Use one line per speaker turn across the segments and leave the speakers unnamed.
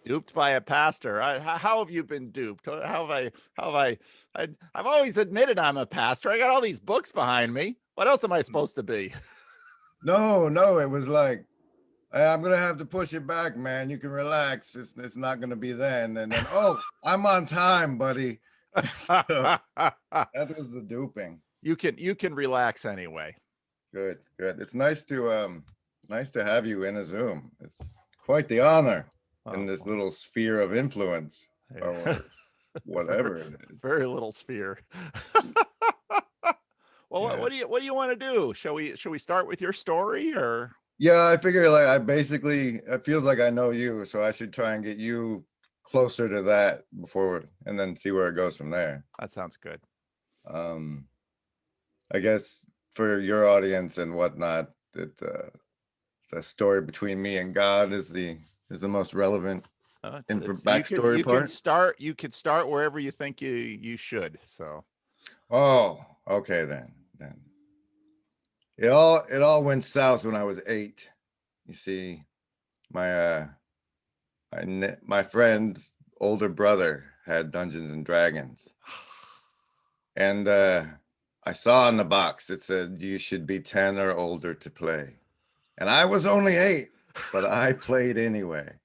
Duped by a pastor. How have you been duped? I've always admitted I'm a pastor. I got all these books behind me. What else am I supposed to be?
No, it was like, "Hey, I'm gonna have to push it back, man. You can relax. It's not gonna be then." And then, oh, I'm on time, buddy. So that was the duping.
You can relax anyway.
Good. It's nice to have you in a Zoom. It's quite the honor in this little sphere of influence or whatever it is.
Very little sphere. Well,
Yeah.
what do you want to do? Shall we start with your story or?
Yeah, I figure like it feels like I know you, so I should try and get you closer to that before and then see where it goes from there.
That sounds good.
I guess for your audience and whatnot, that the story between me and God is the most relevant backstory part.
You can start wherever you think you should. So.
Oh, okay then. It all went south when I was 8. You see, my friend's older brother had Dungeons and Dragons, and I saw on the box it said you should be 10 or older to play, and I was only 8, but I played anyway.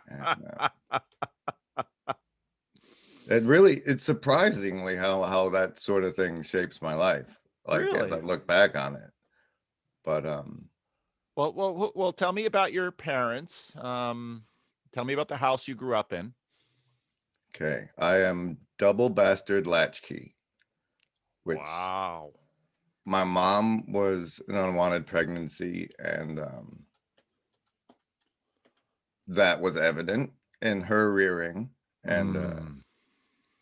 And, it's surprisingly how that sort of thing shapes my life. Like
really?
as I look back on it, but
well, tell me about your parents. Tell me about the house you grew up in.
Okay, I am double bastard latchkey, which
wow.
My mom was an unwanted pregnancy, and that was evident in her rearing, and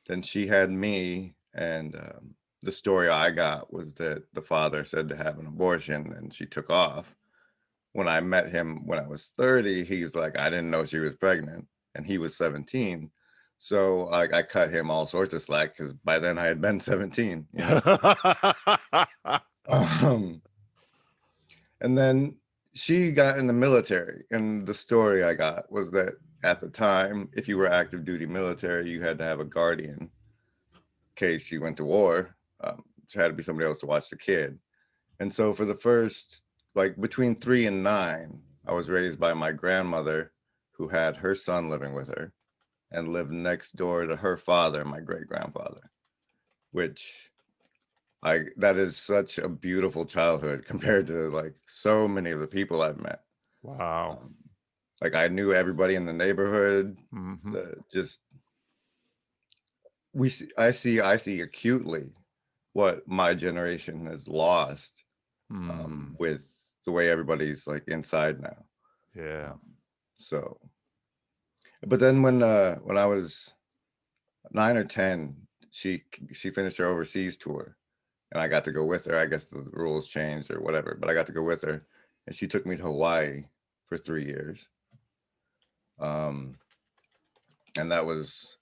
then she had me, and the story I got was that the father said to have an abortion, and she took off. When I met him when I was 30, he's like, I didn't know she was pregnant, and he was 17. So I cut him all sorts of slack because by then I had been 17. You know? And then she got in the military, and the story I got was that at the time, if you were active duty military, you had to have a guardian in case you went to war. It had to be somebody else to watch the kid. And so for the first, like between 3 and 9, I was raised by my grandmother, who had her son living with her and lived next door to her father, my great grandfather, which that is such a beautiful childhood compared to like so many of the people I've met.
Wow.
Like I knew everybody in the neighborhood. I see acutely what my generation has lost with the way everybody's like inside now.
Yeah.
So, but then when I was 9 or 10, she finished her overseas tour, and I got to go with her. I guess the rules changed or whatever, but I got to go with her, and she took me to Hawaii for 3 years. And that was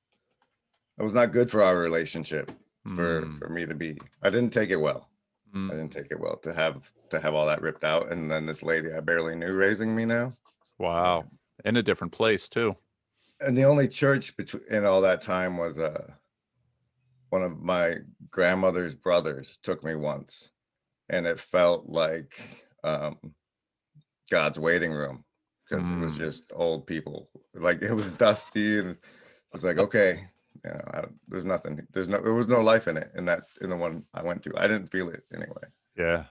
not good for our relationship. For me to be, I didn't take it well. I didn't take it well to have all that ripped out, and then this lady I barely knew raising me now.
Wow. In a different place too.
And the only church in all that time was one of my grandmother's brothers took me once, and it felt like God's waiting room, because it was just old people. Like it was dusty, and it was like, okay, you know, there was no life in it in the one I went to. I didn't feel it anyway.
Yeah.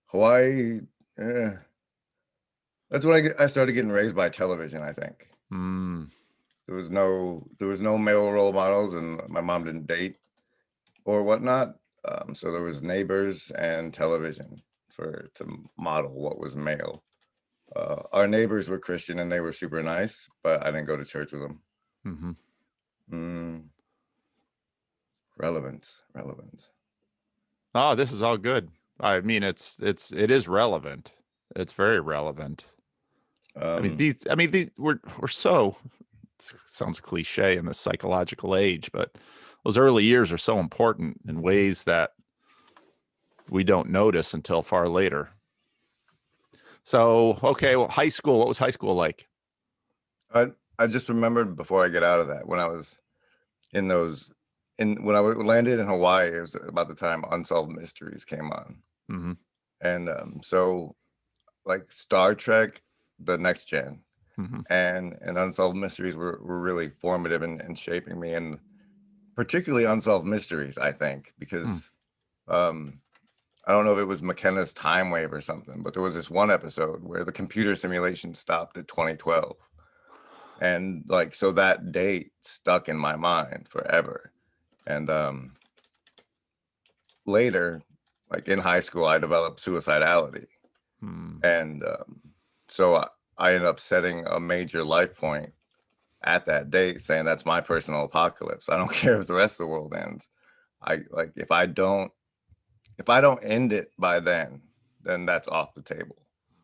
Hawaii, that's when I started getting raised by television, I think. There was no male role models, and my mom didn't date or whatnot. So there was neighbors and television to model what was male. Our neighbors were Christian, and they were super nice, but I didn't go to church with them. Relevance.
Oh, this is all good. I mean, it is relevant. It's very relevant. We're so, it sounds cliche in the psychological age, but those early years are so important in ways that we don't notice until far later. So, okay, well, high school, what was high school like?
I just remembered before I get out of that, when I was in those, when I landed in Hawaii, it was about the time Unsolved Mysteries came on.
Mm-hmm.
And so like Star Trek, the next gen,
Mm-hmm.
and Unsolved Mysteries were really formative in shaping me, and particularly Unsolved Mysteries, I think, because I don't know if it was McKenna's time wave or something, but there was this one episode where the computer simulation stopped at 2012. And like, so that date stuck in my mind forever. And later, like in high school, I developed suicidality.
Mm.
And so I ended up setting a major life point at that date, saying that's my personal apocalypse. I don't care if the rest of the world ends. I like, if I don't end it by then that's off the table.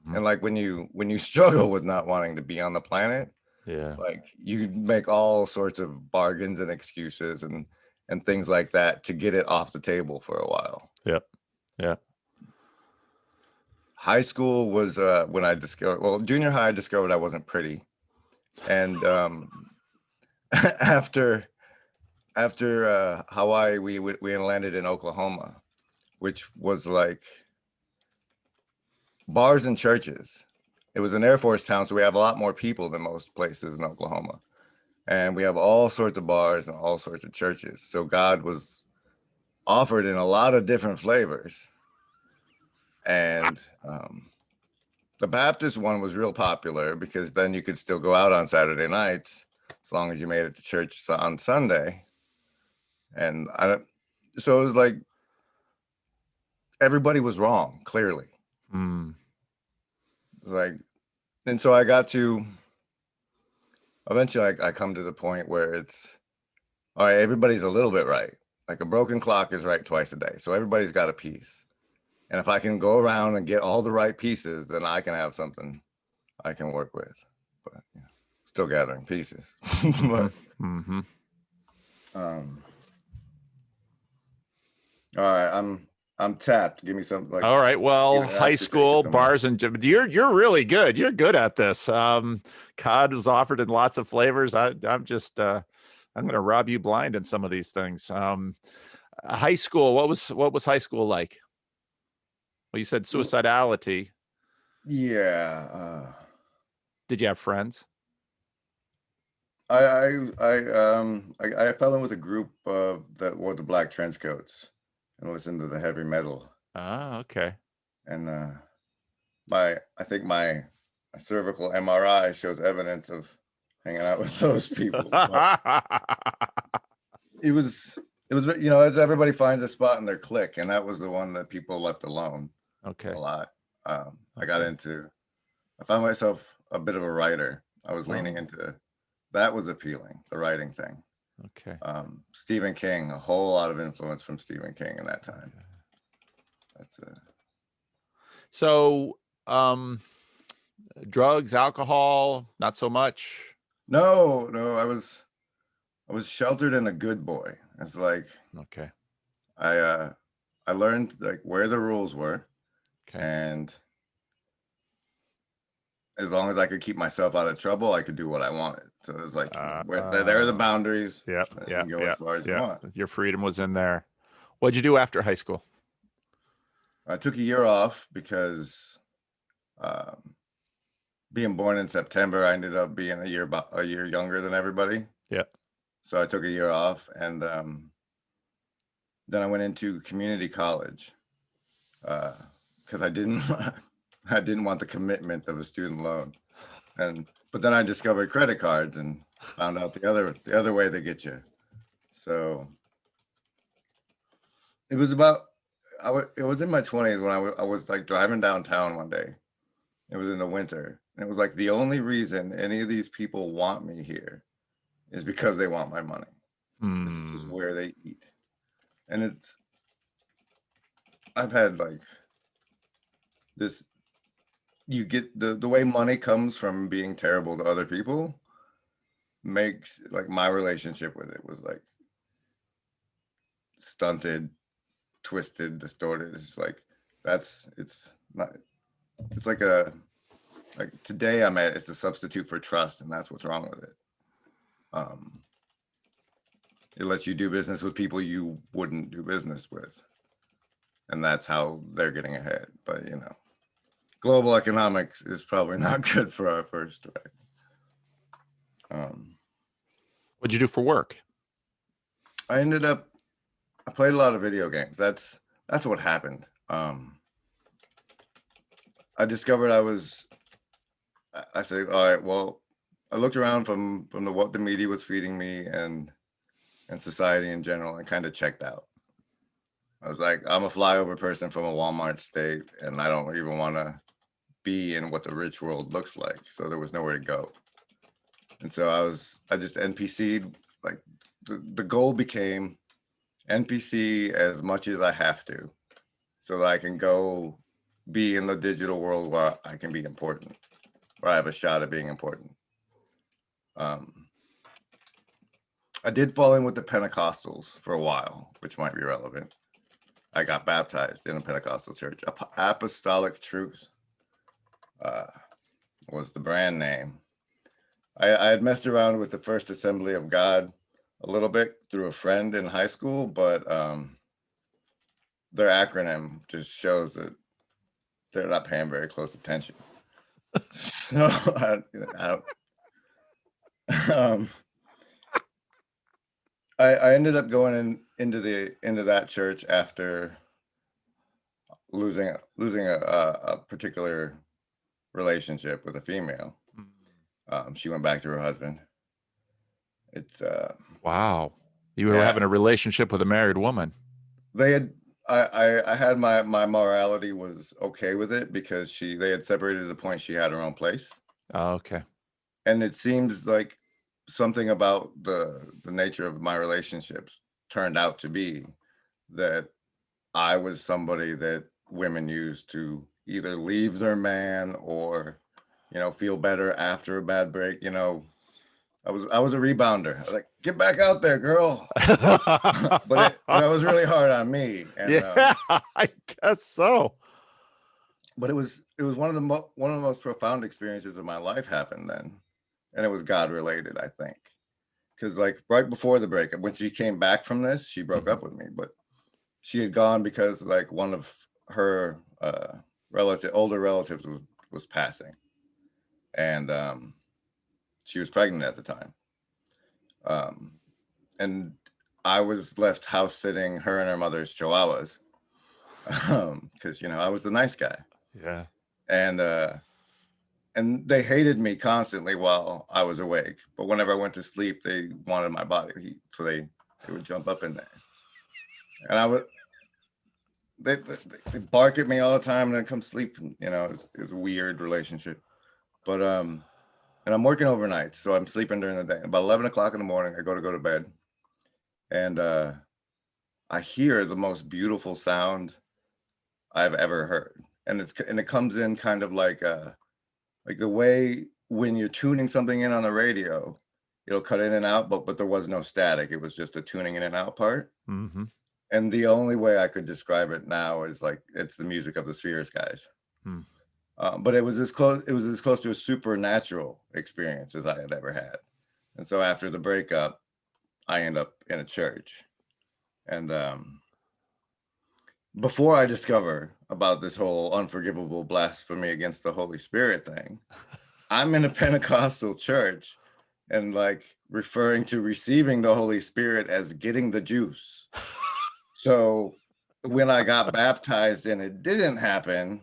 Mm.
And like when you struggle with not wanting to be on the planet,
Yeah.
like you make all sorts of bargains and excuses and things like that to get it off the table for a while.
Yep. Yeah.
High school was when I discovered, well, junior high I discovered I wasn't pretty. And after Hawaii, we landed in Oklahoma, which was like bars and churches. It was an Air Force town, so we have a lot more people than most places in Oklahoma. And we have all sorts of bars and all sorts of churches. So God was offered in a lot of different flavors. And the Baptist one was real popular because then you could still go out on Saturday nights as long as you made it to church on Sunday. And so it was like everybody was wrong, clearly.
Mm.
It was like, and so I got to eventually I come to the point where it's all right, everybody's a little bit right. Like a broken clock is right twice a day. So everybody's got a piece. And if I can go around and get all the right pieces, then I can have something I can work with. But still gathering pieces. But
Mm-hmm.
All right, I'm tapped. Give me something like.
All right. Well,
Either
high
ask or take it
school
somewhere.
bars and you're really good. You're good at this. COD was offered in lots of flavors. I'm just I'm going to rob you blind in some of these things. High school. What was high school like? Well, you said suicidality.
Yeah.
Did you have friends?
I fell in with a group that wore the black trench coats and listened to the heavy metal.
Ah, okay.
And I think my cervical MRI shows evidence of hanging out with those people. It was as everybody finds a spot in their clique, and that was the one that people left alone.
Okay.
A lot. I found myself a bit of a writer. I was leaning into that. Was appealing, the writing thing.
Okay.
Stephen King, a whole lot of influence from Stephen King in that time. That's
So, drugs, alcohol, not so much.
No, I was sheltered and a good boy. It's like,
okay,
I learned like where the rules were,
okay,
and as long as I could keep myself out of trouble, I could do what I wanted. So it was like, there are the boundaries.
Yep,
You can go as far as you want.
Your freedom was in there. What'd you do after high school?
I took a year off because being born in September, I ended up being a year younger than everybody.
Yep.
So I took a year off, and then I went into community college because I didn't want the commitment of a student loan, but then I discovered credit cards and found out the other way they get you. So it was it was in my 20s when I was like driving downtown one day. It was in the winter. And it was like the only reason any of these people want me here is because they want my money. This is where they eat. And I've had like this, you get the way money comes from being terrible to other people makes like my relationship with it was like stunted, twisted, distorted. It's like it's like like today it's a substitute for trust, and that's what's wrong with it. It lets you do business with people you wouldn't do business with, and that's how they're getting ahead. But you know, global economics is probably not good for our first direct.
What'd you do for work?
I played a lot of video games. That's what happened. I discovered I said, all right, well, I looked around from what the media was feeding me and society in general, and kind of checked out. I was like, I'm a flyover person from a Walmart state, and I don't even want to be in what the rich world looks like. So there was nowhere to go. And so I just NPC'd. Like the goal became NPC as much as I have to, so that I can go be in the digital world where I can be important, where I have a shot at being important. I did fall in with the Pentecostals for a while, which might be relevant. I got baptized in a Pentecostal church. Apostolic Truth was the brand name. I had messed around with the First Assembly of God a little bit through a friend in high school, but their acronym just shows that they're not paying very close attention. So I don't. I ended up going into that church after losing a particular relationship with a female. She went back to her husband. It's
wow. You were having a relationship with a married woman.
They had I had my morality was okay with it because they had separated to the point she had her own place.
Oh, okay.
And it seems like something about the nature of my relationships turned out to be that I was somebody that women used to either leave their man or, you know, feel better after a bad break. You know, I was a rebounder. I was like, get back out there, girl. But it was really hard on me. And,
yeah, I guess so.
But it was one of the most profound experiences of my life happened then, and it was God related, I think, because like right before the breakup, when she came back from this, she broke up with me, but she had gone because like one of her older relatives was passing, and she was pregnant at the time, and I was left house sitting her and her mother's chihuahuas, because you know I was the nice guy.
Yeah.
And they hated me constantly while I was awake. But whenever I went to sleep, they wanted my body heat, so they would jump up in there. And they bark at me all the time and then come sleep. You know, it's a weird relationship. But and I'm working overnight, so I'm sleeping during the day. About 11 o'clock in the morning, I go to bed, and I hear the most beautiful sound I've ever heard, and it comes in kind of like the way when you're tuning something in on the radio, it'll cut in and out, but there was no static. It was just a tuning in and out part.
Mm-hmm.
And the only way I could describe it now is like it's the music of the Spheres guys. But it was as close to a supernatural experience as I had ever had. And so after the breakup, I end up in a church. And before I discover about this whole unforgivable blasphemy against the Holy Spirit thing, I'm in a Pentecostal church and like referring to receiving the Holy Spirit as getting the juice. So when I got baptized and it didn't happen,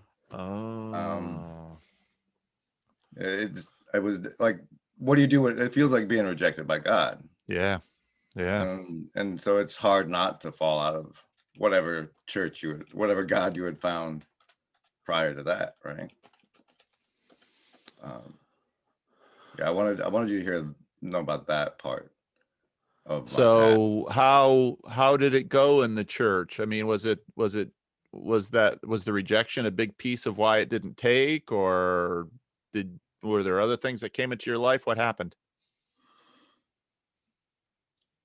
it was like, what do you do? It feels like being rejected by God.
Yeah. Yeah.
And so it's hard not to fall out of whatever whatever God you had found prior to that, right? Yeah, I wanted you to know about that part of
so how did it go in the church? I mean, was the rejection a big piece of why it didn't take, or were there other things that came into your life? What happened?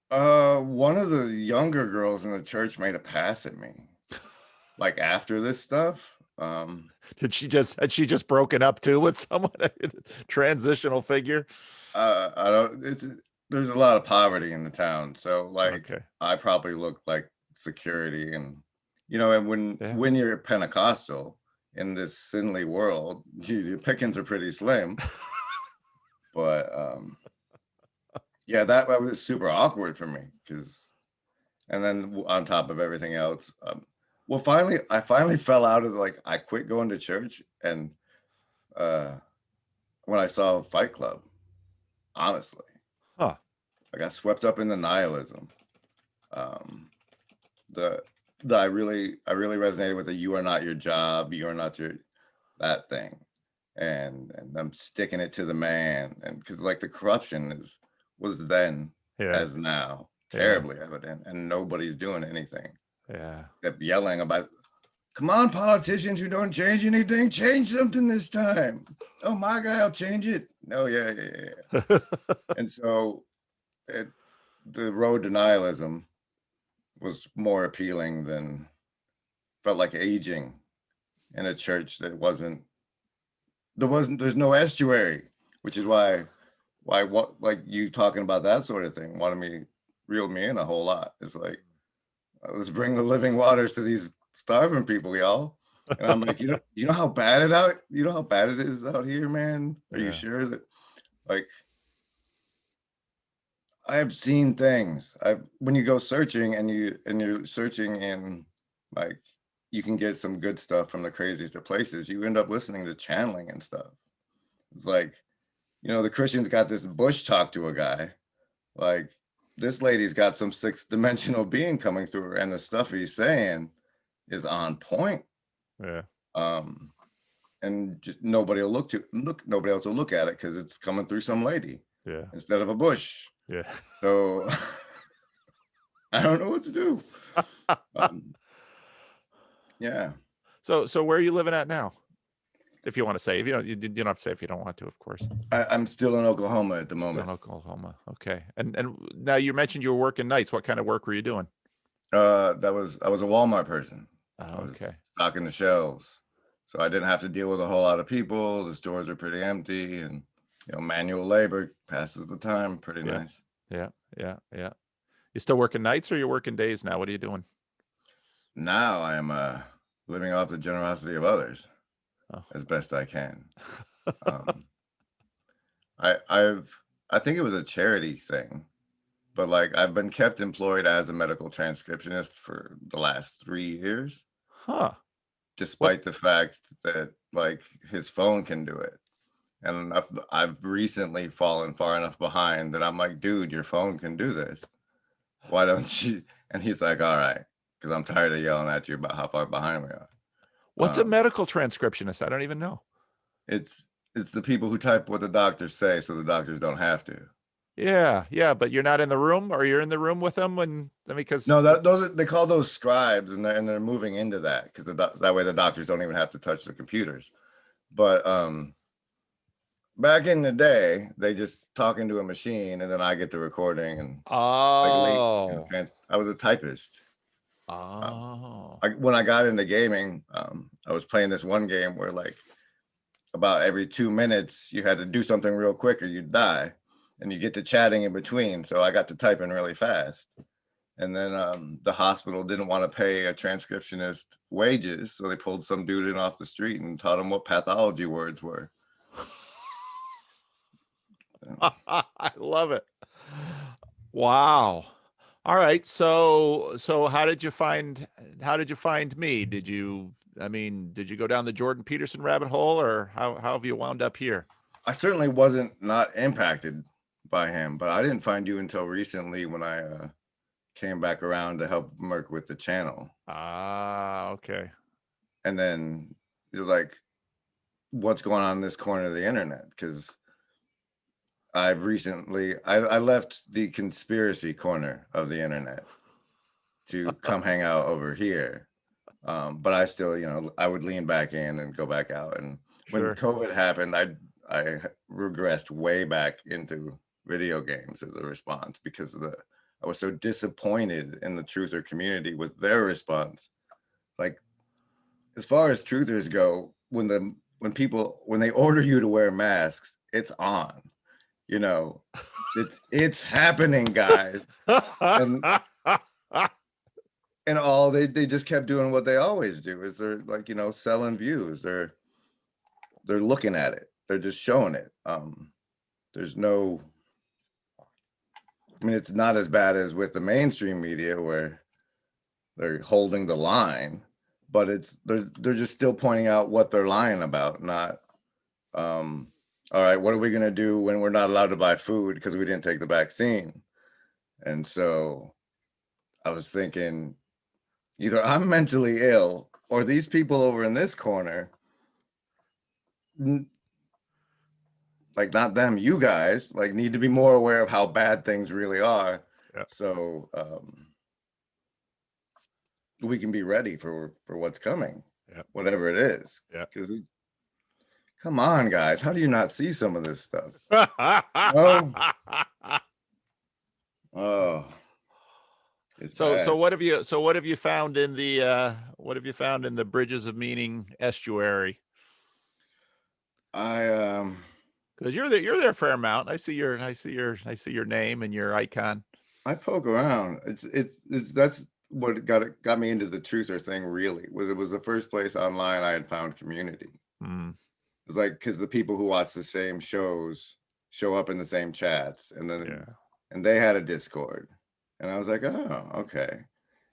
One of the younger girls in the church made a pass at me, like after this stuff,
Had she just broken up too with someone, a transitional figure?
I don't. There's a lot of poverty in the town, so like
Okay.
I probably look like security, and and when you're Pentecostal in this sinly world, your pickings are pretty slim. But yeah, that was super awkward for me because, and then on top of everything else, well, I finally fell out of like I quit going to church, and uh, when I saw Fight Club, honestly,
Huh.
I got swept up in the nihilism. Um, the I really resonated with the "you are not your job, you are not your" that thing, and I'm sticking it to the man, and because like the corruption was then
Yeah.
as now
Yeah.
terribly evident, and nobody's doing anything.
Yeah.
Kept yelling about, "Come on, politicians who don't change anything, change something this time." Oh, my guy, I'll change it. No, yeah. And so the road to nihilism was more appealing than felt like aging in a church that there's no estuary, which is why what like you talking about that sort of thing reeled me in a whole lot. It's like, let's bring the living waters to these starving people, y'all. And I'm like, you know how bad it is out here, man. Are you
Yeah.
sure that, like, I have seen things. When you go searching and you're searching in, like, you can get some good stuff from the craziest of places. You end up listening to channeling and stuff. It's like, the Christians got this bush talk to a guy. Like, this lady's got some sixth dimensional being coming through her, and the stuff he's saying is on point.
Yeah.
And just nobody else will look at it because it's coming through some lady
Yeah.
instead of a bush.
Yeah.
So I don't know what to do. Yeah.
So where are you living at now? If you want to say, if you don't have to say if you don't want to, of course.
I'm still in Oklahoma at the
Still
moment.
in Oklahoma. Okay. And now you mentioned you were working nights. What kind of work were you doing?
I was a Walmart person.
Oh,
I was
okay.
stocking the shelves, so I didn't have to deal with a whole lot of people. The stores are pretty empty, and manual labor passes the time pretty
Yeah.
nice.
Yeah. Yeah. Yeah. You still working nights or you're working days now? What are you doing?
Now I am living off the generosity of others as best I can. I think it was a charity thing, but like I've been kept employed as a medical transcriptionist for the last 3 years,
Huh.
despite the fact that like his phone can do it. And I've recently fallen far enough behind that I'm like, dude, your phone can do this. Why don't you? And he's like, all right, because I'm tired of yelling at you about how far behind we are.
What's a medical transcriptionist? I don't even know.
It's the people who type what the doctors say so the doctors don't have to.
Yeah, but you're not in the room, or you're in the room with them because
no, they call those scribes, and they're moving into that because that way the doctors don't even have to touch the computers. But back in the day, they just talk into a machine, and then I get the recording. And I was a typist. When I got into gaming, I was playing this one game where like about every 2 minutes you had to do something real quick or you'd die, and you get to chatting in between. So I got to typing really fast. And then the hospital didn't want to pay a transcriptionist wages, so they pulled some dude in off the street and taught him what pathology words were.
I love it. Wow. All right. So how did you find me? Did you go down the Jordan Peterson rabbit hole, or how have you wound up here?
I certainly wasn't not impacted by him, but I didn't find you until recently when I came back around to help Merc with the channel.
Okay.
And then you're like, what's going on in this corner of the internet? Because I've recently I left the conspiracy corner of the internet to come hang out over here. But I still, I would lean back in and go back out. And when COVID happened, I regressed way back into video games as a response because I was so disappointed in the truther community with their response. Like, as far as truthers go, when they order you to wear masks, it's on. You know, it's happening, guys. And all they just kept doing what they always do, is they're like, selling views. They're looking at it. They're just showing it. There's no, I mean, it's not as bad as with the mainstream media where they're holding the line, but they're just still pointing out what they're lying about, not all right, what are we going to do when we're not allowed to buy food because we didn't take the vaccine? And so I was thinking, either I'm mentally ill or these people over in this corner, like, not them, you guys, like, need to be more aware of how bad things really are.
Yep.
So we can be ready for what's coming,
yep.
Whatever it is.
Yep.
Because come on, guys, how do you not see some of this stuff? No? Oh.
So what have you found in the Bridges of Meaning estuary? Because you're there a fair amount. I see your name and your icon.
I poke around. It's that's what got me into the truther thing. Really, it was the first place online I had found community. It's like, because the people who watch the same shows show up in the same chats, and then and they had a Discord, and I was like, oh, okay.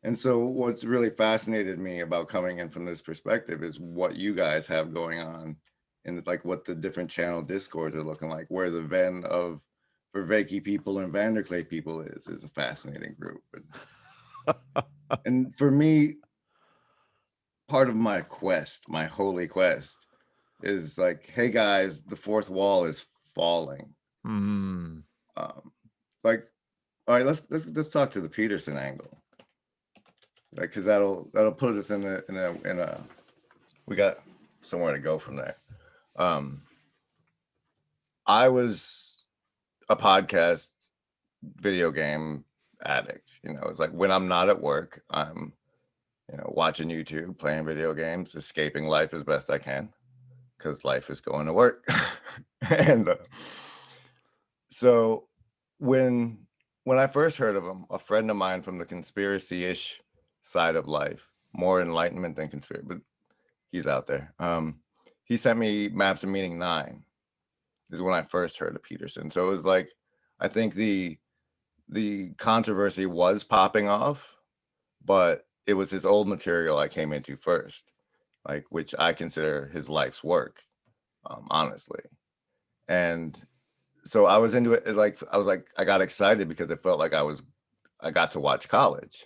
And so what's really fascinated me about coming in from this perspective is what you guys have going on, and like what the different channel Discords are looking like, where the Venn of Vervaeke people and Vanderklay people is a fascinating group. And for me, part of my quest, my holy quest, is like, hey guys, the fourth wall is falling. Like, all right, let's talk to the Peterson angle, like, because that'll put us in a we got somewhere to go from there. I was a podcast video game addict. It's like, when I'm not at work, I'm watching YouTube, playing video games, escaping life as best I can, because life is going to work. And so when I first heard of him, a friend of mine from the conspiracy-ish side of life, more enlightenment than conspiracy, but he's out there, he sent me Maps of Meaning 9 is when I first heard of Peterson. So it was like, I think the controversy was popping off, but it was his old material I came into first, like, which I consider his life's work, honestly. And so I was into it. Like, I got excited because it felt like I got to watch college,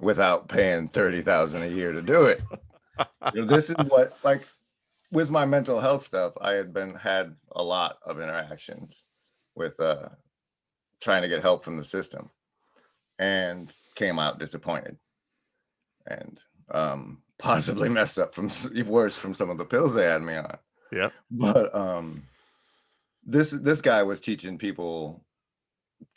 without paying $30,000 a year to do it. This is what, like, with my mental health stuff, I had a lot of interactions with trying to get help from the system, and came out disappointed, and possibly messed up from some of the pills they had me on.
Yeah.
But this guy was teaching people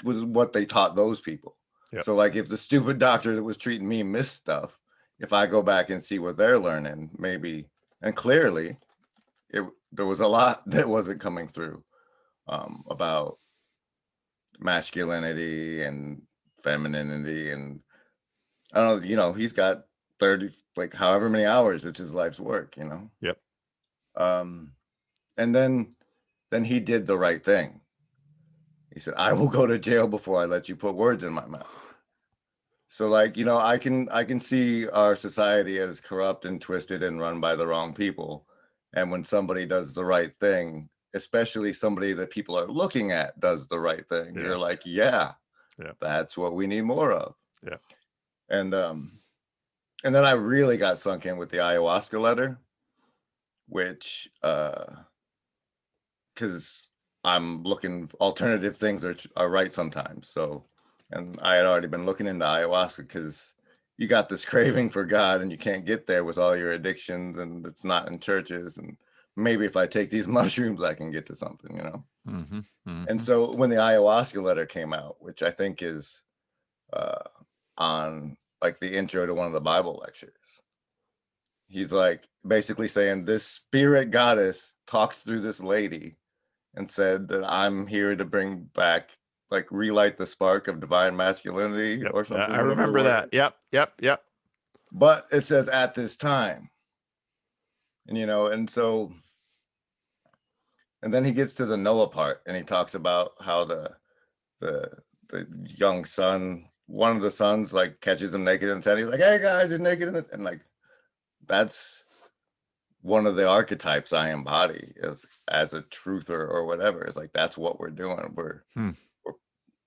was what they taught those people.
Yep.
So like, if the stupid doctor that was treating me missed stuff, if I go back and see what they're learning, maybe, and clearly there was a lot that wasn't coming through about masculinity and femininity, and I don't know, he's got 30, like, however many hours, it's his life's work,
Yep.
And then he did the right thing. He said, I will go to jail before I let you put words in my mouth. So, like, I can see our society as corrupt and twisted and run by the wrong people. And when somebody does the right thing, especially somebody that people are looking at does the right thing, you're like, yeah, that's what we need more of.
Yeah.
And then I really got sunk in with the ayahuasca letter, which because I'm looking, alternative things are right sometimes. So, and I had already been looking into ayahuasca because you got this craving for God and you can't get there with all your addictions, and it's not in churches, and maybe if I take these mushrooms, I can get to something, And so when the ayahuasca letter came out, which I think is on like the intro to one of the Bible lectures. He's like basically saying this spirit goddess talked through this lady and said that I'm here to bring back, like, relight the spark of divine masculinity or something.
I remember that. Yep.
But it says at this time, and and so, and then he gets to the Noah part, and he talks about how the young son, one of the sons, like catches him naked in the tent. He's like, "Hey guys, he's naked in the," and like that's one of the archetypes I embody as a truther or whatever. It's like that's what we're doing.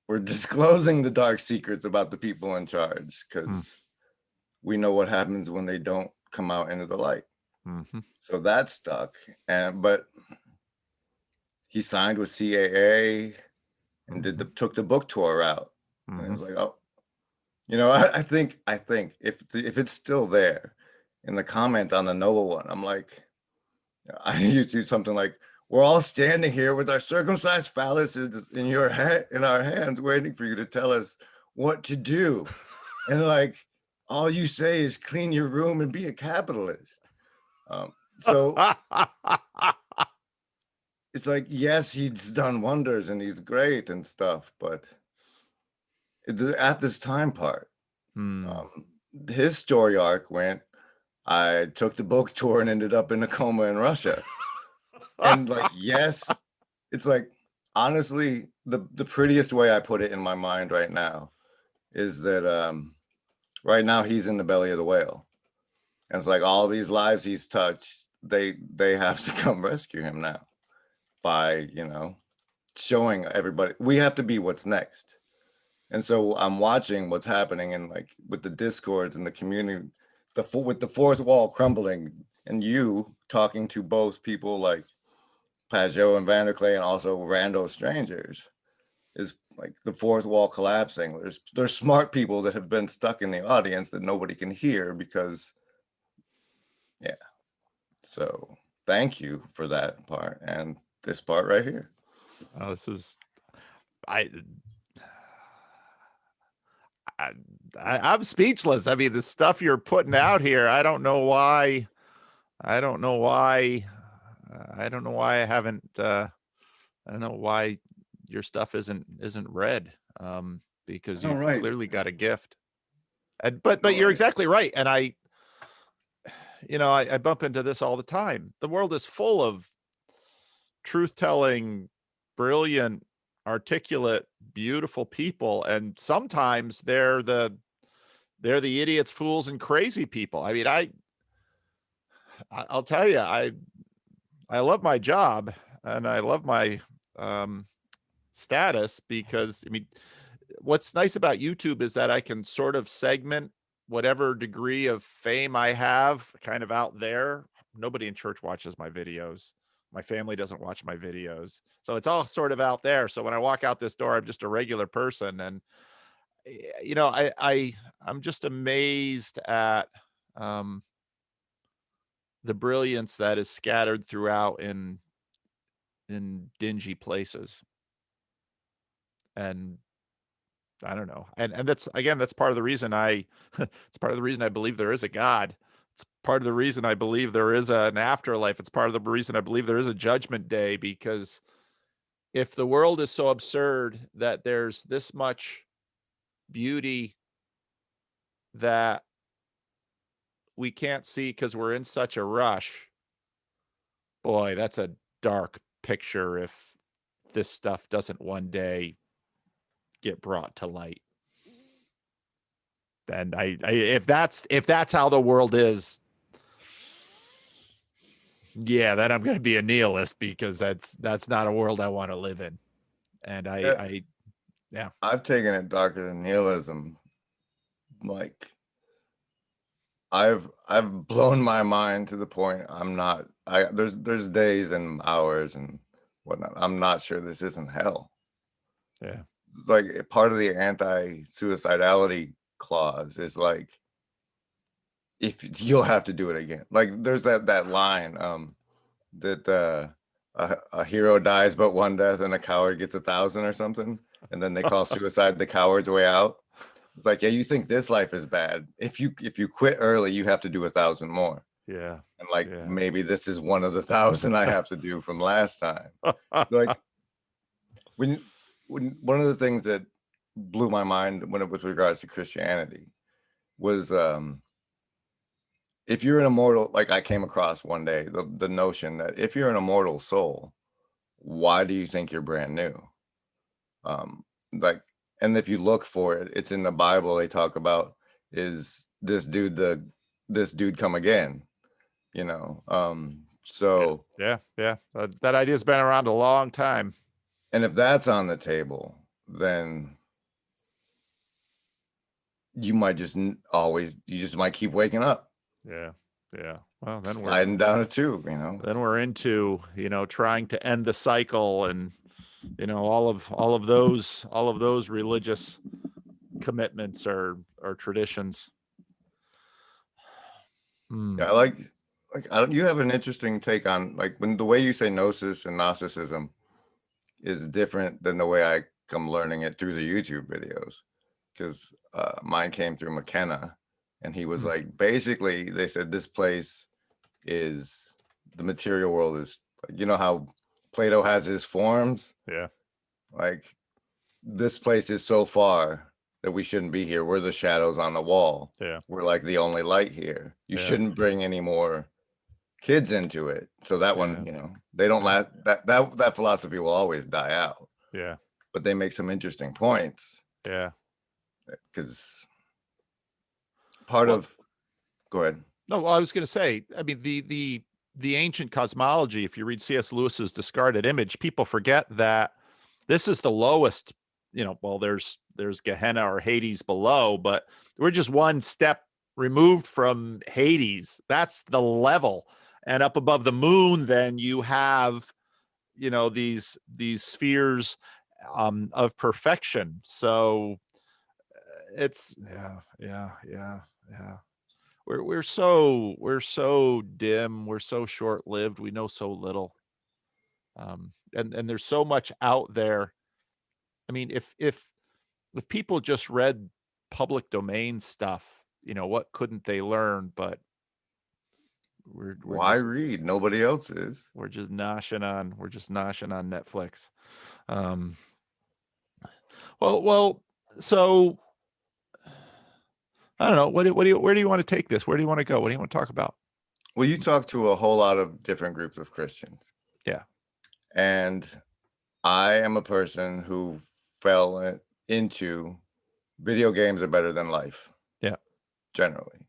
We're disclosing the dark secrets about the people in charge because we know what happens when they don't come out into the light. So that stuck. But he signed with CAA and took the book tour route. And it was like, oh, I think if it's still there in the comment on the Noah one, I'm like, I used to do something like, we're all standing here with our circumcised phalluses in our hands, waiting for you to tell us what to do. And like, all you say is clean your room and be a capitalist. So it's like, yes, he's done wonders and he's great and stuff, but at this time part, his story arc went, I took the book tour and ended up in a coma in Russia. And like, yes, it's like, honestly, the prettiest way I put it in my mind right now is that right now he's in the belly of the whale. And it's like all these lives he's touched, they have to come rescue him now by, showing everybody we have to be what's next. And so I'm watching what's happening, and like with the discords and the community, with the fourth wall crumbling, and you talking to both people like Pajot and Vanderclay and also rando strangers, is like the fourth wall collapsing. There's smart people that have been stuck in the audience that nobody can hear because, yeah. So thank you for that part and this part right here.
Oh, this is I'm speechless. I mean, the stuff you're putting out here, I don't know why I haven't I don't know why your stuff isn't read, because you've clearly got a gift. But you're exactly right. And I bump into this all the time. The world is full of truth-telling, brilliant, articulate, beautiful people, and sometimes they're the idiots, fools, and crazy people. I mean, I'll tell you, I love my job and I love my status, because I mean, what's nice about YouTube is that I can sort of segment whatever degree of fame I have kind of out there. Nobody in church watches my videos. My family doesn't watch my videos. So it's all sort of out there. So when I walk out this door, I'm just a regular person. And, I'm just amazed at the brilliance that is scattered throughout in dingy places. And I don't know. And that's, again, that's part of the reason it's part of the reason I believe there is a God. It's part of the reason I believe there is an afterlife. It's part of the reason I believe there is a judgment day, because if the world is so absurd that there's this much beauty that we can't see because we're in such a rush, boy, that's a dark picture if this stuff doesn't one day get brought to light. And if that's how the world is, yeah, then I'm going to be a nihilist, because that's not a world I want to live in. And yeah,
I've taken it darker than nihilism. Like, I've blown my mind to the point there's days and hours and whatnot, I'm not sure this isn't hell.
Yeah.
Like, part of the anti-suicidality clause is like, if you'll have to do it again. Like, there's that line that a hero dies but one death and a coward gets 1,000 or something, and then they call suicide the coward's way out. It's like, yeah, you think this life is bad. If you quit early, you have to do 1,000 more.
Yeah.
And like,
Yeah.
maybe this is one of the 1,000 I have to do from last time. Like when one of the things that blew my mind when it with regards to Christianity was if you're an immortal, like I came across one day, the notion that if you're an immortal soul, why do you think you're brand new? Like, and if you look for it, it's in the Bible. They talk about, is this dude come again? You know, so
yeah. That idea's been around a long time.
and if that's on the table, then you might just you just might keep waking up.
Yeah. Well, then
sliding down a tube, you know.
Then we're into, trying to end the cycle, and all of those religious commitments or traditions.
Yeah, you have an interesting take on like when the way you say gnosis and Gnosticism is different than the way I come learning it through the YouTube videos, because mine came through McKenna, and he was like, basically they said this place is the material world is, you know how Plato has his forms,
Yeah,
like this place is so far that we shouldn't be here. We're the shadows on the wall.
yeah,
We're like the only light here. You
yeah.
shouldn't bring any more kids into it. So that one,
Yeah.
you know, they don't last. That philosophy will always die out.
Yeah,
But they make some interesting points.
yeah.
Because part of, go ahead.
No, well, I was going to say, I mean, the ancient cosmology, if you read C.S. Lewis's Discarded Image, people forget that this is the lowest, well, there's Gehenna or Hades below, but we're just one step removed from Hades. That's the level. And up above the moon, then you have, these spheres of perfection. So it's, yeah. We're so dim. We're so short-lived. We know so little. And there's so much out there. I mean, if people just read public domain stuff, what couldn't they learn? But we're
Why
just
read? Nobody else is.
we're just noshing on Netflix. Well, so I don't know. Where do you want to take this? Where do you want to go? What do you want to talk about?
Well, you talk to a whole lot of different groups of Christians.
Yeah.
And I am a person who fell into video games are better than life.
Yeah.
Generally.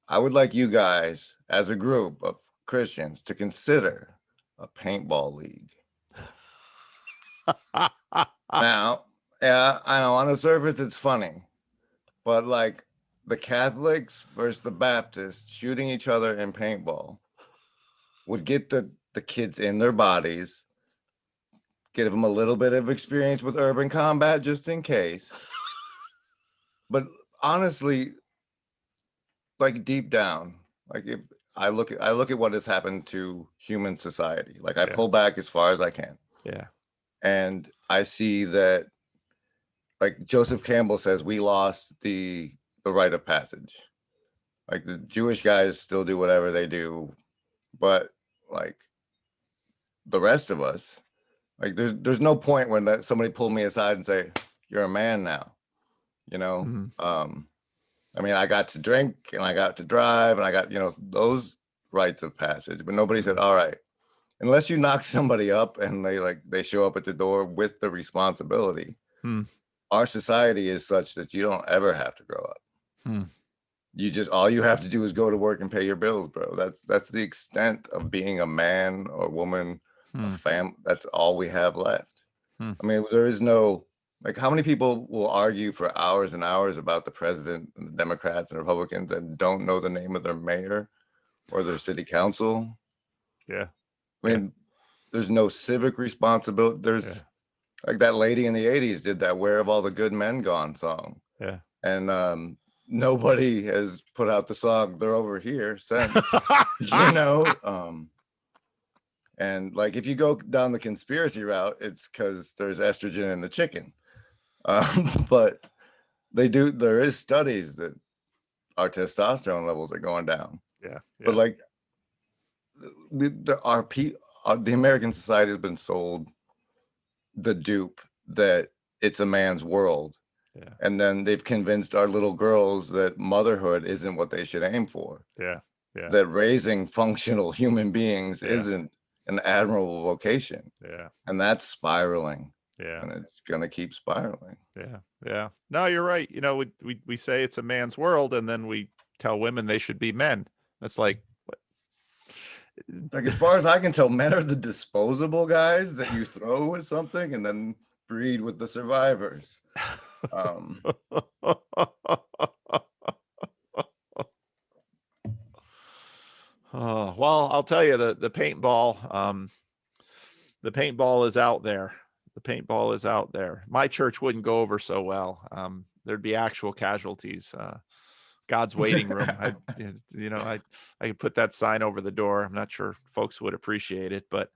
I would like you guys as a group of Christians to consider a paintball league. Now, yeah, I know on the surface it's funny, but like the Catholics versus the Baptists shooting each other in paintball would get the kids in their bodies, give them a little bit of experience with urban combat just in case. But honestly, like deep down, like if I look at what has happened to human society, like I pull back as far as I can.
Yeah.
And I see that, like Joseph Campbell says, we lost the rite of passage. Like the Jewish guys still do whatever they do, but like the rest of us, like there's no point when somebody pulled me aside and say, you're a man now, you know? I mean, I got to drink and I got to drive and I got, those rites of passage, but nobody said, all right, unless you knock somebody up and they show up at the door with the responsibility. Our society is such that you don't ever have to grow up. You just, all you have to do is go to work and pay your bills, bro. That's the extent of being a man or woman, a family. That's all we have left. I mean, there is no, like, how many people will argue for hours and hours about the president and the Democrats and Republicans and don't know the name of their mayor or their city council?
Yeah.
I mean, there's no civic responsibility. There's like that lady in the 80s did that "Where Have All the Good Men Gone" song.
Yeah.
And nobody has put out the song "They're Over Here" since, and like if you go down the conspiracy route, it's because there's estrogen in the chicken. But there is studies that our testosterone levels are going down.
Yeah.
But like the American society has been sold the dupe that it's a man's world.
Yeah.
And then they've convinced our little girls that motherhood isn't what they should aim for.
Yeah. Yeah.
That raising functional human beings
Yeah.
isn't an admirable vocation.
Yeah.
And that's spiraling.
Yeah.
And it's going to keep spiraling.
Yeah. Yeah. No, you're right. You know, we say it's a man's world, and then we tell women they should be men. That's like, what?
Like, as far as I can tell, men are the disposable guys that you throw with something and then breed with the survivors.
Oh, well, I'll tell you, the paintball is out there. The paintball is out there. My church wouldn't go over so well. There'd be actual casualties. God's waiting room. I could put that sign over the door. I'm not sure folks would appreciate it, but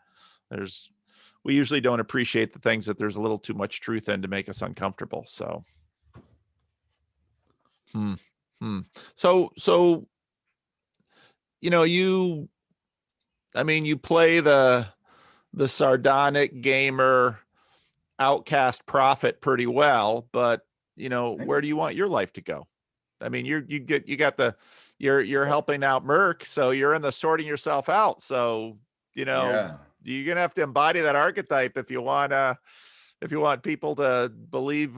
we usually don't appreciate the things that there's a little too much truth in to make us uncomfortable. So, So, you play the sardonic gamer outcast prophet pretty well, but where do you want your life to go? I mean, you're helping out Merc, so you're in the sorting yourself out. So, you're gonna have to embody that archetype if you want people to believe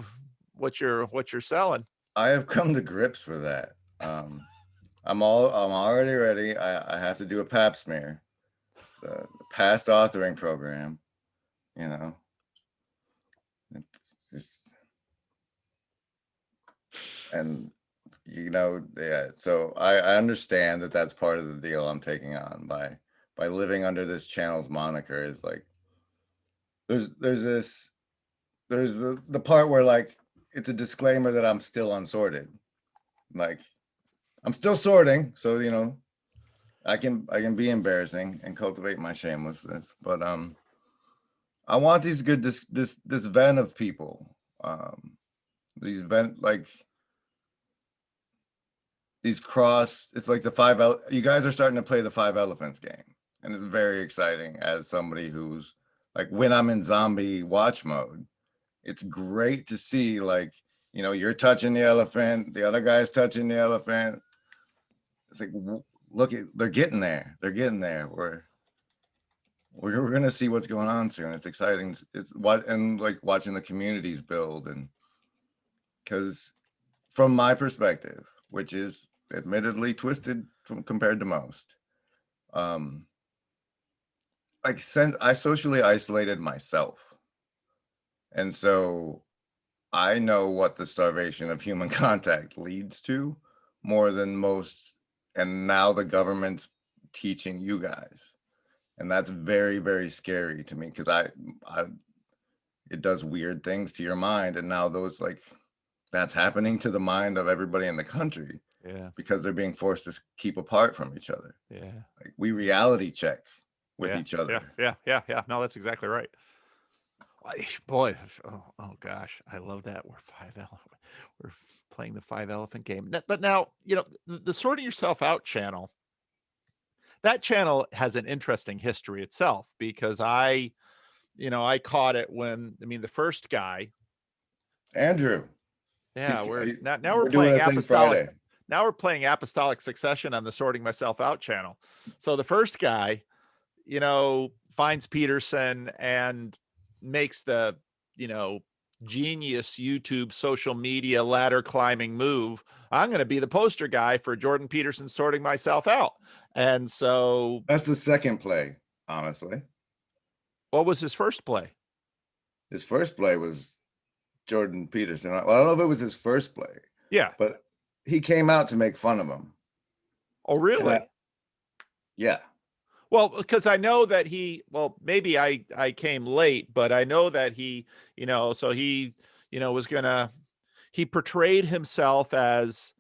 what you're selling.
I have come to grips with that. I'm already ready. I have to do a pap smear, the past authoring program, so I understand that that's part of the deal I'm taking on by living under this channel's moniker. Is like there's the part where, like, it's a disclaimer that I'm still unsorted. Like, I'm still sorting, so I can be embarrassing and cultivate my shamelessness, but I want these this ven of people, these it's like you guys are starting to play the 5 elephants game, and it's very exciting as somebody who's like, when I'm in zombie watch mode, it's great to see, like, you're touching the elephant, the other guy's touching the elephant. It's like, look, they're getting there. We're gonna see what's going on soon. It's exciting. And like watching the communities build, and because from my perspective, which is admittedly twisted compared to most, I socially isolated myself, and so I know what the starvation of human contact leads to more than most. And now the government's teaching you guys, and that's very, very scary to me, because it does weird things to your mind, and now that's happening to the mind of everybody in the country.
Yeah,
because they're being forced to keep apart from each other.
Yeah,
like we reality check with each other.
Yeah. No, that's exactly right. Boy, oh gosh, I love that. We're playing the 5 elephant game. But now, the sorting yourself out channel, that channel has an interesting history itself, because I caught it when, the first guy,
Andrew.
Yeah, now we're playing apostolic. Now we're playing apostolic succession on the sorting myself out channel. So the first guy, finds Peterson and makes the, genius YouTube social media ladder climbing move. I'm going to be the poster guy for Jordan Peterson sorting myself out. And so
that's the second play, honestly.
What was his first play?
His first play was Jordan Peterson. Well, I don't know if it was his first play.
Yeah.
But he came out to make fun of him.
Oh, really?
Yeah.
Well, because I know that maybe I came late, but I know that he, so he, he portrayed himself as,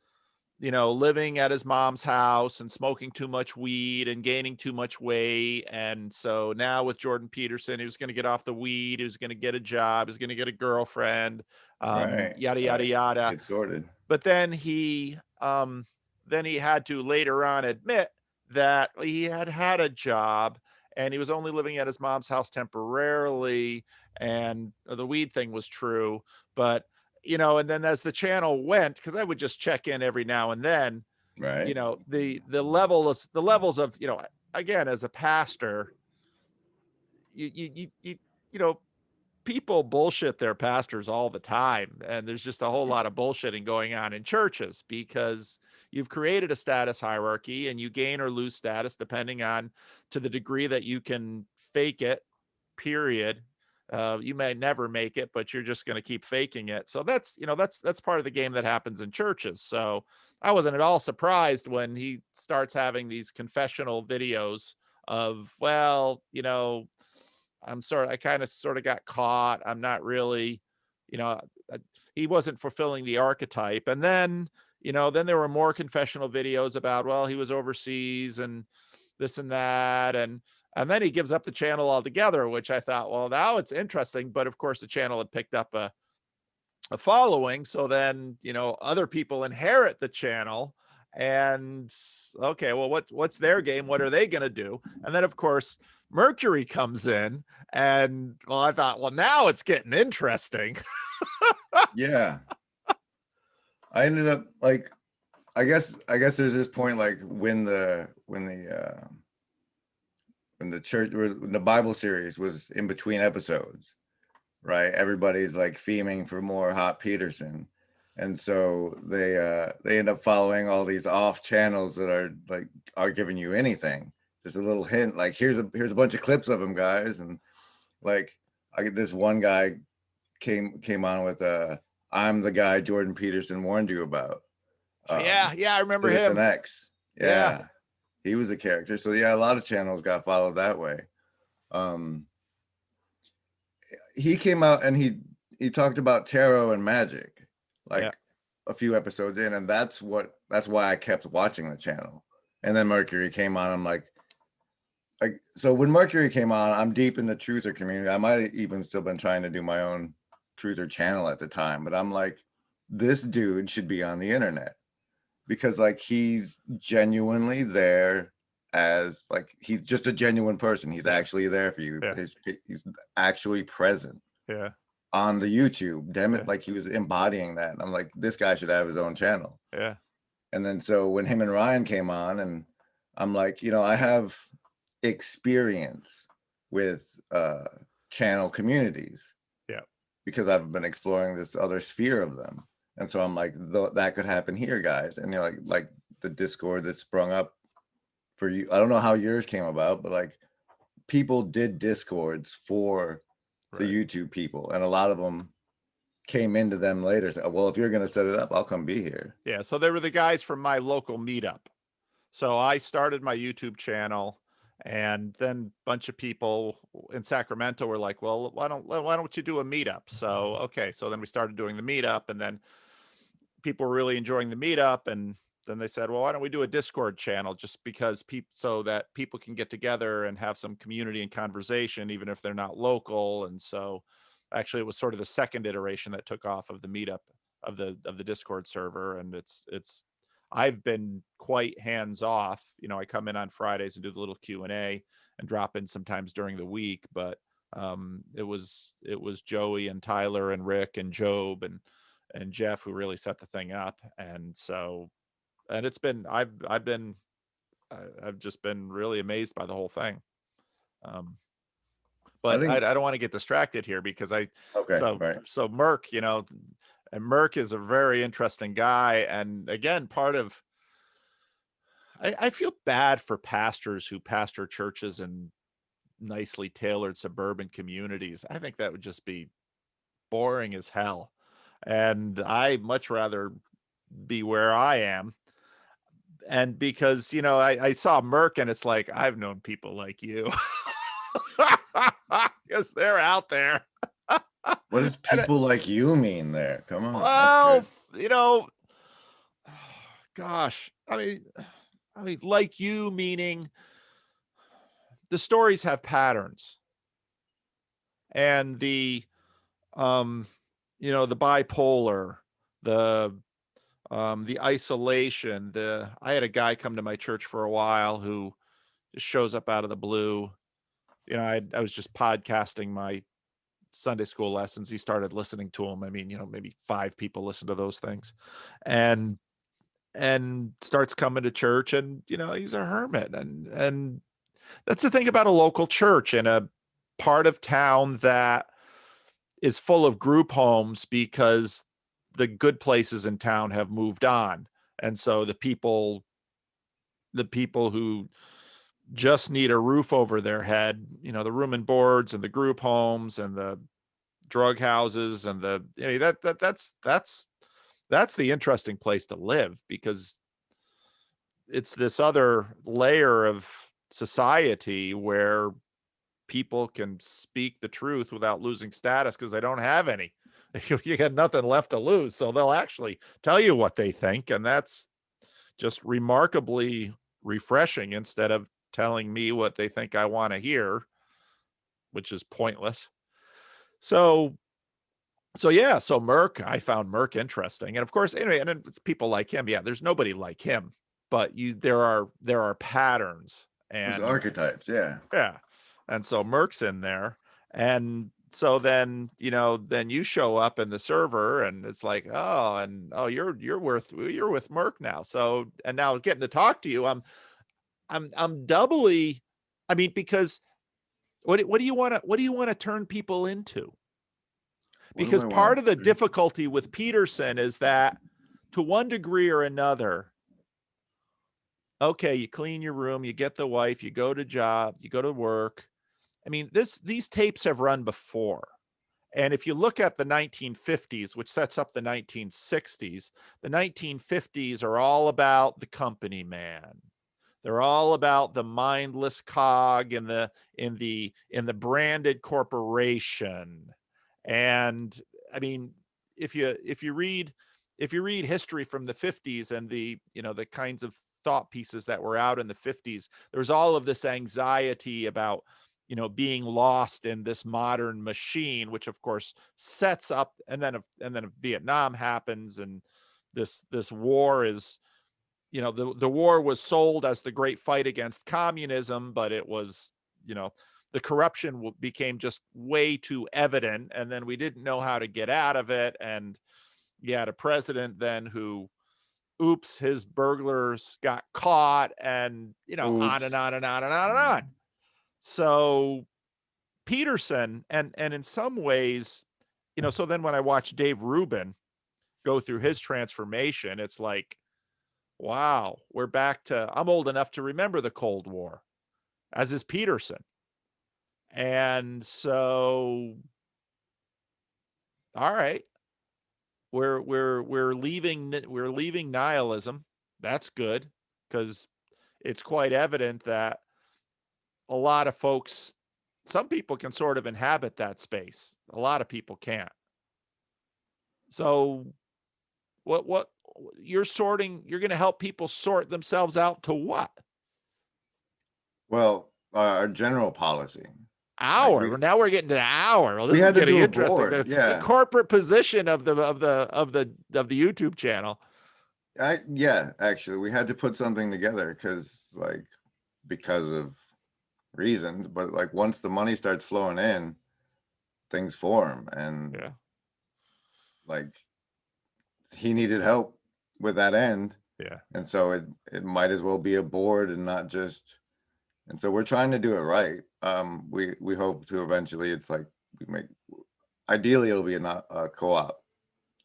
living at his mom's house and smoking too much weed and gaining too much weight. And so now with Jordan Peterson, he was going to get off the weed. He was going to get a job. He was going to get a girlfriend,
Right.
yada, yada,
Right.
yada.
Get sorted.
But then he had to later on admit that he had had a job and he was only living at his mom's house temporarily. And the weed thing was true, but and then as the channel went, because I would just check in every now and then,
Right.
the levels of, again, as a pastor, you know, people bullshit their pastors all the time. And there's just a whole lot of bullshitting going on in churches because you've created a status hierarchy and you gain or lose status depending on to the degree that you can fake it, period. You may never make it, but you're just going to keep faking it. So that's part of the game that happens in churches. So I wasn't at all surprised when he starts having these confessional videos of, well, I kind of sort of got caught. I'm not really, you know, he wasn't fulfilling the archetype. And then, then there were more confessional videos about, well, he was overseas and this and that. And then he gives up the channel altogether, which I thought, well, now it's interesting. But of course, the channel had picked up a following. So then, other people inherit the channel. And okay, well, what's their game? What are they going to do? And then, of course, Mercury comes in, and well, I thought, well, now it's getting interesting.
Yeah. I ended up like, I guess there's this point, like when the Bible series was in between episodes, right? Everybody's like theming for more hot Peterson. And so they end up following all these off channels that are giving you anything. Just a little hint, like here's a bunch of clips of him, guys. And like I get this one guy came on with I'm the guy Jordan Peterson warned you about.
Yeah, I remember
Citizen
him.
X. Yeah. He was a character. So yeah, a lot of channels got followed that way. He came out and he talked about tarot and magic, like a few episodes in, and that's why I kept watching the channel. And then Mercury came on. I'm like, so when Mercury came on, I'm deep in the truther community. I might have even still been trying to do my own truther channel at the time, but I'm like, this dude should be on the internet because like he's genuinely there as like he's just a genuine person. He's actually there for you. He's actually present on the YouTube. Damn it, like he was embodying that. And I'm like, this guy should have his own channel.
Yeah.
And then so when him and Ryan came on, and I'm like, I have experience with channel communities.
Yeah.
Because I've been exploring this other sphere of them. And so I'm like, that could happen here, guys. And like the Discord that sprung up for you. I don't know how yours came about, but like people did Discords for the YouTube people. And a lot of them came into them later. So, well, if you're going to set it up, I'll come be here.
Yeah. So they were the guys from my local meetup. So I started my YouTube channel, and then a bunch of people in Sacramento were like, well, why don't you do a meetup? So, okay. So then we started doing the meetup, and then people were really enjoying the meetup. And then they said, well, why don't we do a Discord channel just because so that people can get together and have some community and conversation, even if they're not local. And so actually it was sort of the second iteration that took off of the meetup of the Discord server. And I've been quite hands off. I come in on Fridays and do the little Q&A and drop in sometimes during the week, but it was Joey and Tyler and Rick and Job and Jeff who really set the thing up. And so, and it's been, I've just been really amazed by the whole thing. But I don't want to get distracted here because so Merc, and Merc is a very interesting guy. And again, I feel bad for pastors who pastor churches in nicely tailored suburban communities. I think that would just be boring as hell. And I much rather be where I am. And because, I saw Merc and it's like, I've known people like you because they're out there.
What does people like you mean there? Come on.
Well, gosh, I mean, like you, meaning the stories have patterns, and um, the bipolar, the the isolation. I had a guy come to my church for a while who just shows up out of the blue. I was just podcasting my Sunday school lessons. He started listening to them. I mean, maybe 5 people listen to those things, and starts coming to church, and he's a hermit, and that's the thing about a local church in a part of town that is full of group homes, because the good places in town have moved on, and so the people who just need a roof over their head, the room and boards and the group homes and the drug houses and that's the interesting place to live, because it's this other layer of society where people can speak the truth without losing status, because they don't have any. You got nothing left to lose, so they'll actually tell you what they think, and that's just remarkably refreshing, instead of telling me what they think I want to hear, which is pointless. So yeah, so Merc, I found Merc interesting. And of course, anyway, and it's people like him. Yeah, there's nobody like him, but there are patterns,
There's
and
archetypes, yeah.
yeah. And so Merc's in there. And so then, then you show up in the server, and it's like, oh, and oh, you're with Merc now. So, and now getting to talk to you, I'm doubly, I mean, because what do you want to turn people into?
What do
Because
I
part
want
of the
to do?
difficulty with Peterson is that, to one degree or another, okay, you clean your room, you get the wife, you go to job, you go to work. I mean, these tapes have run before. And if you look at the 1950s, which sets up the 1960s, the 1950s are all about the company man. They're all about the mindless cog in the branded corporation. And I mean, if you read history from the 50s, and the kinds of thought pieces that were out in the 50s, there's all of this anxiety about being lost in this modern machine, which of course sets up, and then if Vietnam happens, and this war is, the war was sold as the great fight against communism, but it was, the corruption became just way too evident, and then we didn't know how to get out of it. And you had a president then who, oops, his burglars got caught, and on and
Oops.
on and on and on and on. So Peterson, and in some ways, so then when I watch Dave Rubin go through his transformation, it's like, wow, we're back to, I'm old enough to remember the Cold War, as is Peterson. And so, all right, we're leaving nihilism. That's good, because it's quite evident that a lot of folks, some people can sort of inhabit that space. A lot of people can't. So what you're going to help people sort themselves out to what?
Well, our general policy.
Hour. Now we're getting to the hour. Well,
We
this is
had to
getting
do a
interesting.
board,
The
yeah.
corporate position of the YouTube channel.
Yeah, actually, we had to put something together because of reasons, but once the money starts flowing in, things form, and
Yeah.
He needed help with that end.
Yeah.
And so it might as well be a board and not just, and so we're trying to do it right. We hope to eventually, ideally it'll be a co-op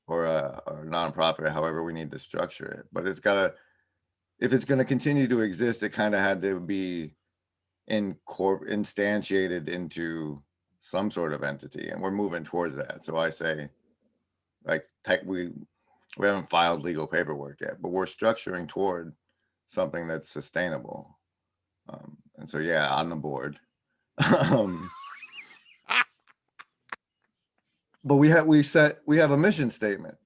or a nonprofit, however we need to structure it. But if it's gonna continue to exist, it kind of had to be instantiated into some sort of entity, and we're moving towards that. So I say, we haven't filed legal paperwork yet, but we're structuring toward something that's sustainable. And so, yeah, on the board. But we have a mission statement,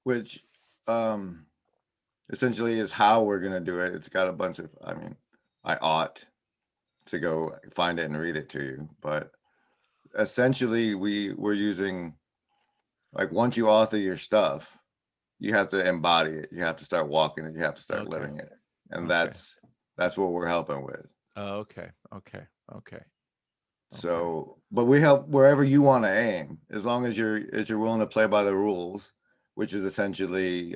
which essentially is how we're going to do it. It's got a bunch of, I mean, I ought to go find it and read it to you, but essentially we're using, like, once you author your stuff, you have to embody it. You have to start walking it. You have to start
Okay.
living it. And
Okay.
that's what we're helping with.
Oh, okay. Okay. Okay.
So, but we help wherever you want to aim, as long as you're willing to play by the rules, which is essentially,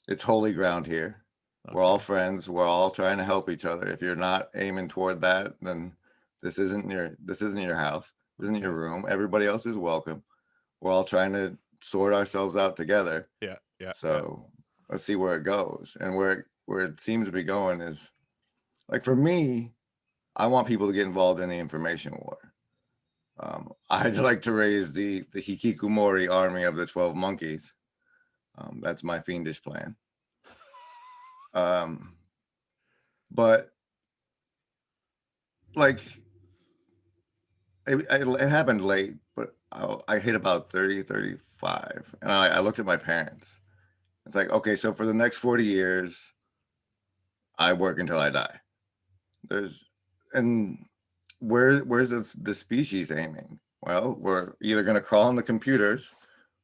it's holy ground here. We're all
Okay.
friends. We're all trying to help each other. If you're not aiming toward that, then this isn't your house. This isn't your room. Everybody else is welcome. We're all trying to sort ourselves out together.
Yeah. Yeah.
So let's see where it goes. And where it seems to be going is, like, for me, I want people to get involved in the information war. I'd like to raise the Hikikomori army of the 12 monkeys. That's my fiendish plan. But like, it happened late, but I hit about 30, 35. And I looked at my parents. It's like, okay, so for the next 40 years, I work until I die. And where's the species aiming? Well, we're either going to crawl on the computers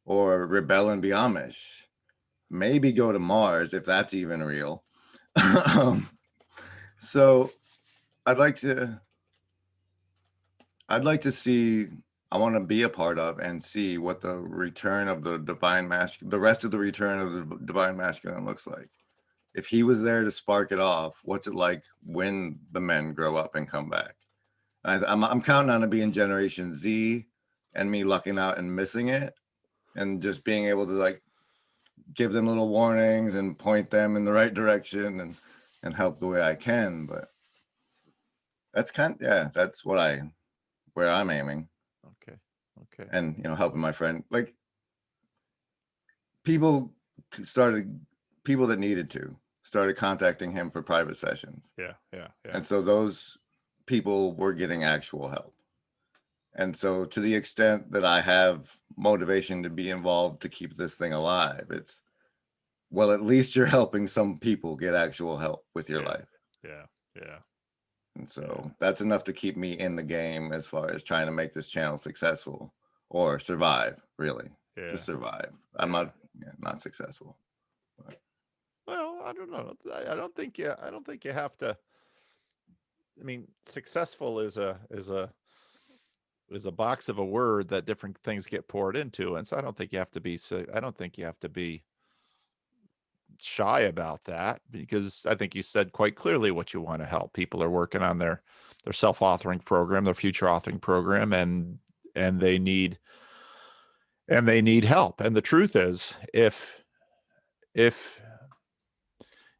or rebel and be Amish. Maybe go to Mars if that's even real. So I'd like to see, I want to be a part of and see what the return of the divine masculine, the rest of the return of the divine masculine looks like. If he was there to spark it off, what's it like when the men grow up and come back? I'm counting on it being Generation Z, and me lucking out and missing it, and just being able to, like, give them little warnings and point them in the right direction and help the way I can. But that's that's where I'm aiming.
Okay. Okay.
And, helping my friend, like, people that needed to started contacting him for private sessions.
Yeah. Yeah. Yeah.
And so those people were getting actual help. And so, to the extent that I have motivation to be involved to keep this thing alive, it's, well, at least you're helping some people get actual help with your life.
Yeah. Yeah.
And so that's enough to keep me in the game as far as trying to make this channel successful or survive, really.
Yeah.
Just survive. I'm not successful. But.
Well, I don't know. I don't think you have to. I mean, successful is a box of a word that different things get poured into, and so I don't think you have to be. I don't think you have to be shy about that, because I think you said quite clearly what you want to help. People are working on their self-authoring program, their future authoring program, and they need help. And the truth is, if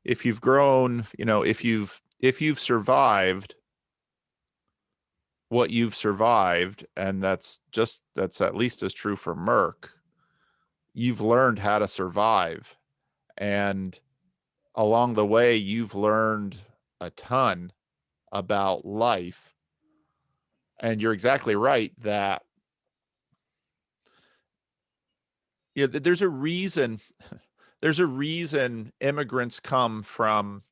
you've grown, if you've survived what you've survived, and that's at least as true for Merc, you've learned how to survive. And along the way, you've learned a ton about life. And you're exactly right that there's a reason immigrants come from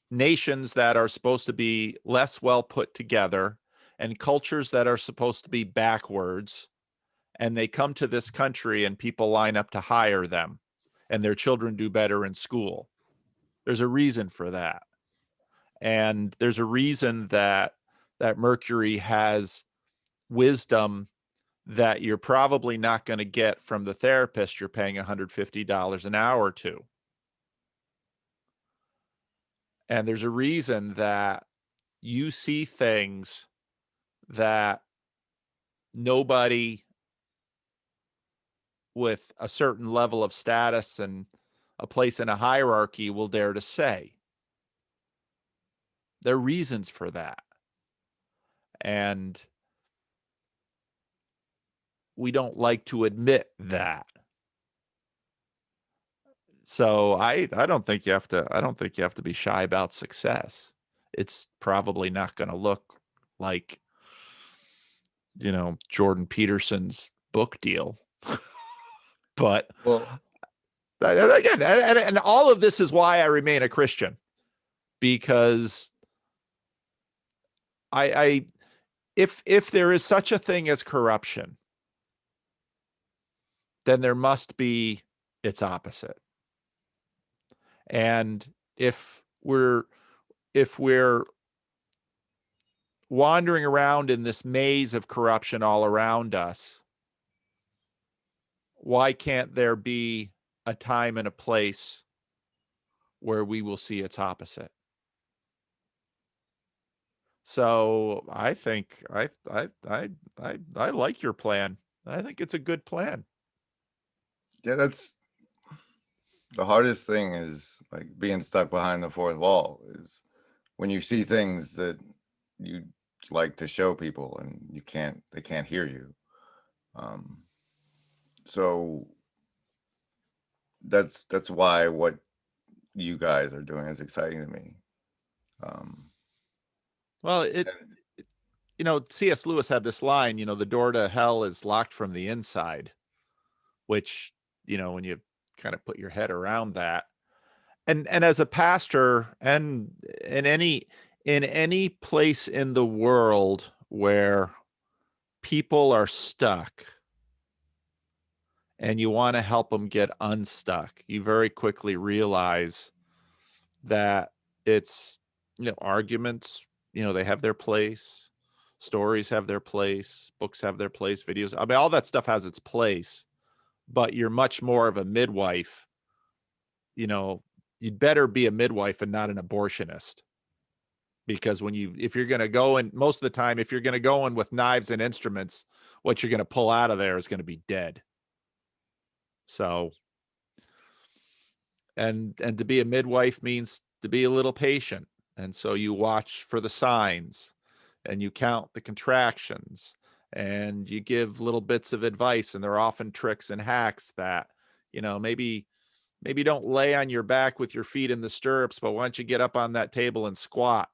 nations that are supposed to be less well put together and cultures that are supposed to be backwards, and they come to this country and people line up to hire them, and their children do better in school. There's a reason for that. And there's a reason that Mercury has wisdom that you're probably not going to get from the therapist you're paying $150 an hour to. And there's a reason that you see things that nobody with a certain level of status and a place in a hierarchy will dare to say. There are reasons for that. And we don't like to admit that. So I don't think you have to be shy about success. It's probably not going to look like, Jordan Peterson's book deal. But Again, and all of this is why I remain a Christian, because if there is such a thing as corruption, then there must be its opposite. And if we're wandering around in this maze of corruption all around us, why can't there be a time and a place where we will see its opposite? So I think I like your plan. I think it's a good plan.
Yeah, that's the hardest thing, is like being stuck behind the fourth wall, is when you see things that you like to show people and they can't hear you. So that's why what you guys are doing is exciting to me.
Well, C.S. Lewis had this line, the door to hell is locked from the inside, which, when you kind of put your head around that, and as a pastor, and in any place in the world where people are stuck and you want to help them get unstuck, you very quickly realize that it's, arguments, they have their place, stories have their place, books have their place, videos, I mean, all that stuff has its place, but you're much more of a midwife. You'd better be a midwife and not an abortionist, because if you're going to go in, most of the time, if you're going to go in with knives and instruments, what you're going to pull out of there is going to be dead. So, and to be a midwife means to be a little patient. And so you watch for the signs and you count the contractions and you give little bits of advice. And there are often tricks and hacks that, maybe don't lay on your back with your feet in the stirrups, but why don't you get up on that table and squat?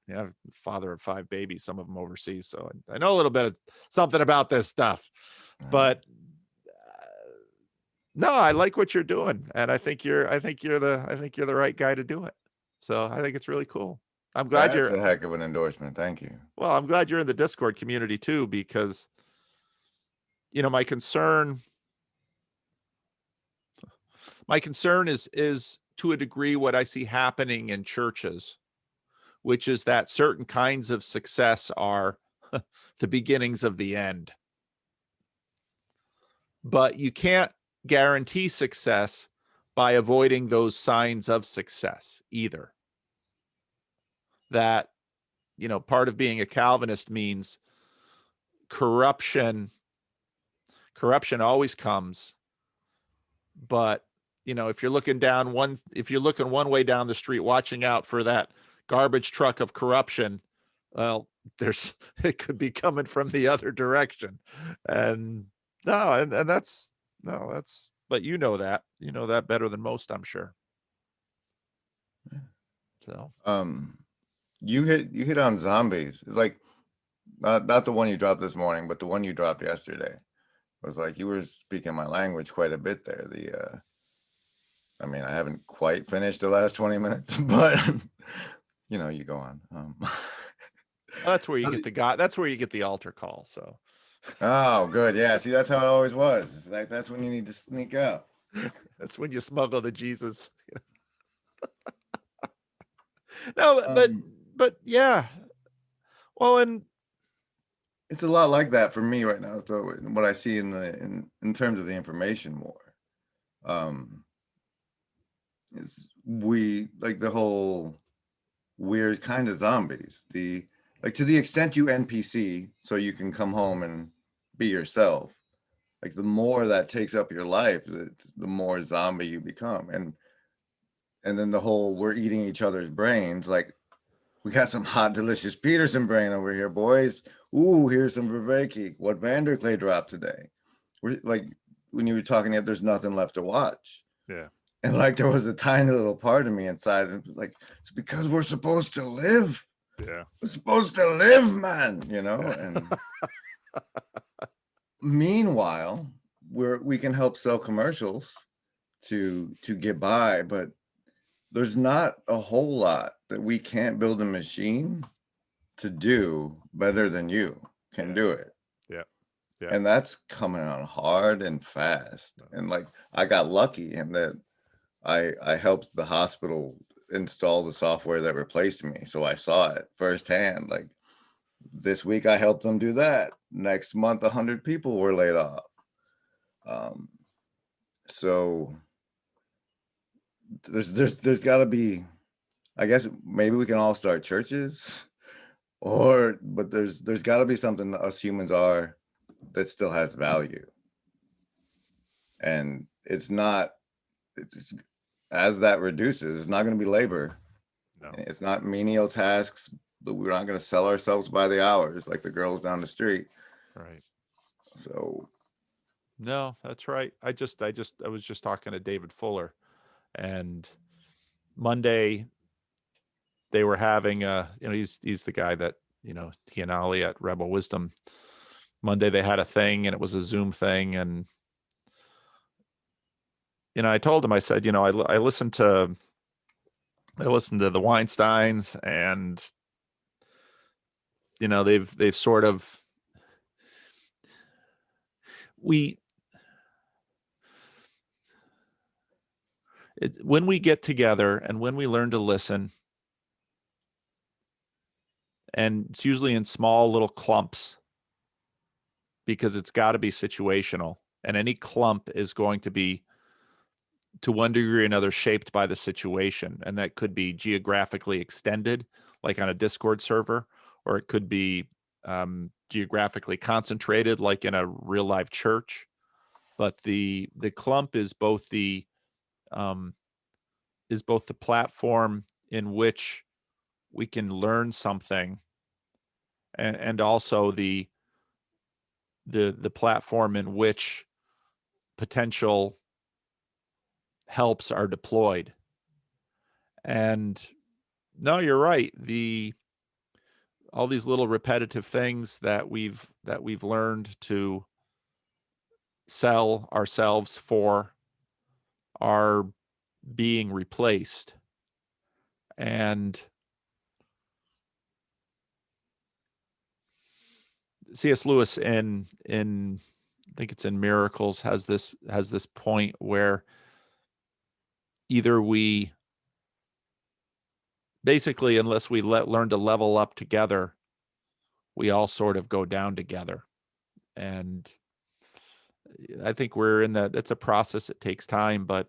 Father of 5 babies, some of them overseas. So I know a little bit of something about this stuff, but no, I like what you're doing. And I think you're the right guy to do it. So I think it's really cool. I'm glad
That's a heck of an endorsement. Thank you.
Well, I'm glad you're in the Discord community too, because, my concern is to a degree what I see happening in churches, which is that certain kinds of success are the beginnings of the end. But you can't guarantee success by avoiding those signs of success either. That, part of being a Calvinist means corruption always comes, but if you're looking one way down the street, watching out for that garbage truck of corruption, well, it could be coming from the other direction. And that's, but that better than most, I'm sure. So,
you hit on zombies. It's like, not the one you dropped this morning, but the one you dropped yesterday. It was like you were speaking my language quite a bit there. I mean, I haven't quite finished the last 20 minutes, but you go on.
That's where you get the God. That's where you get the altar call. So.
Oh, good. Yeah. See, that's how it always was. It's like, that's when you need to sneak out.
That's when you smuggle the Jesus. No, but yeah. Well, and
it's a lot like that for me right now. So what I see in terms of the information war, is we like the whole weird kind of zombies. To the extent you NPC so you can come home and be yourself, like the more that takes up your life, the more zombie you become. And then the whole we're eating each other's brains, like we got some hot, delicious Peterson brain over here, boys. Ooh, here's some Vervaeke. What Vanderklay dropped today. We're like, when you were talking, there's nothing left to watch.
Yeah.
And like there was a tiny little part of me inside, and it was like, it's because we're supposed to live.
Yeah.
We're supposed to live, man, and meanwhile, we can help sell commercials to get by, but there's not a whole lot that we can't build a machine to do better than you can do it.
Yeah. Yeah.
And that's coming on hard and fast. And like, I got lucky in that I helped the hospital install the software that replaced me. So I saw it firsthand. Like this week I helped them do that. Next month, 100 people were laid off. So there's gotta be, I guess maybe we can all start churches but there's gotta be something that us humans are that still has value. And it's as that reduces, it's not going to be labor.
No.
It's not menial tasks, but we're not going to sell ourselves by the hours like the girls down the street.
Right.
So
no, that's right. I was just talking to David Fuller, and Monday they were having he's the guy that, he and Ollie at Rebel Wisdom. Monday they had a thing, and it was a Zoom thing, and I told him, I said, I listened to the Weinsteins, and they've sort of when we get together and when we learn to listen, and it's usually in small little clumps, because it's got to be situational, and any clump is going to be, to one degree or another, shaped by the situation, and that could be geographically extended, like on a Discord server, or it could be geographically concentrated, like in a real life church. But the clump is both the platform in which we can learn something, and also the platform in which potential helps are deployed. And no, you're right. All these little repetitive things that we've learned to sell ourselves for are being replaced. And C.S. Lewis in I think it's in Miracles has this point where either we basically, unless we learn to level up together, we all sort of go down together. And I think we're in that. It's a process. It takes time, but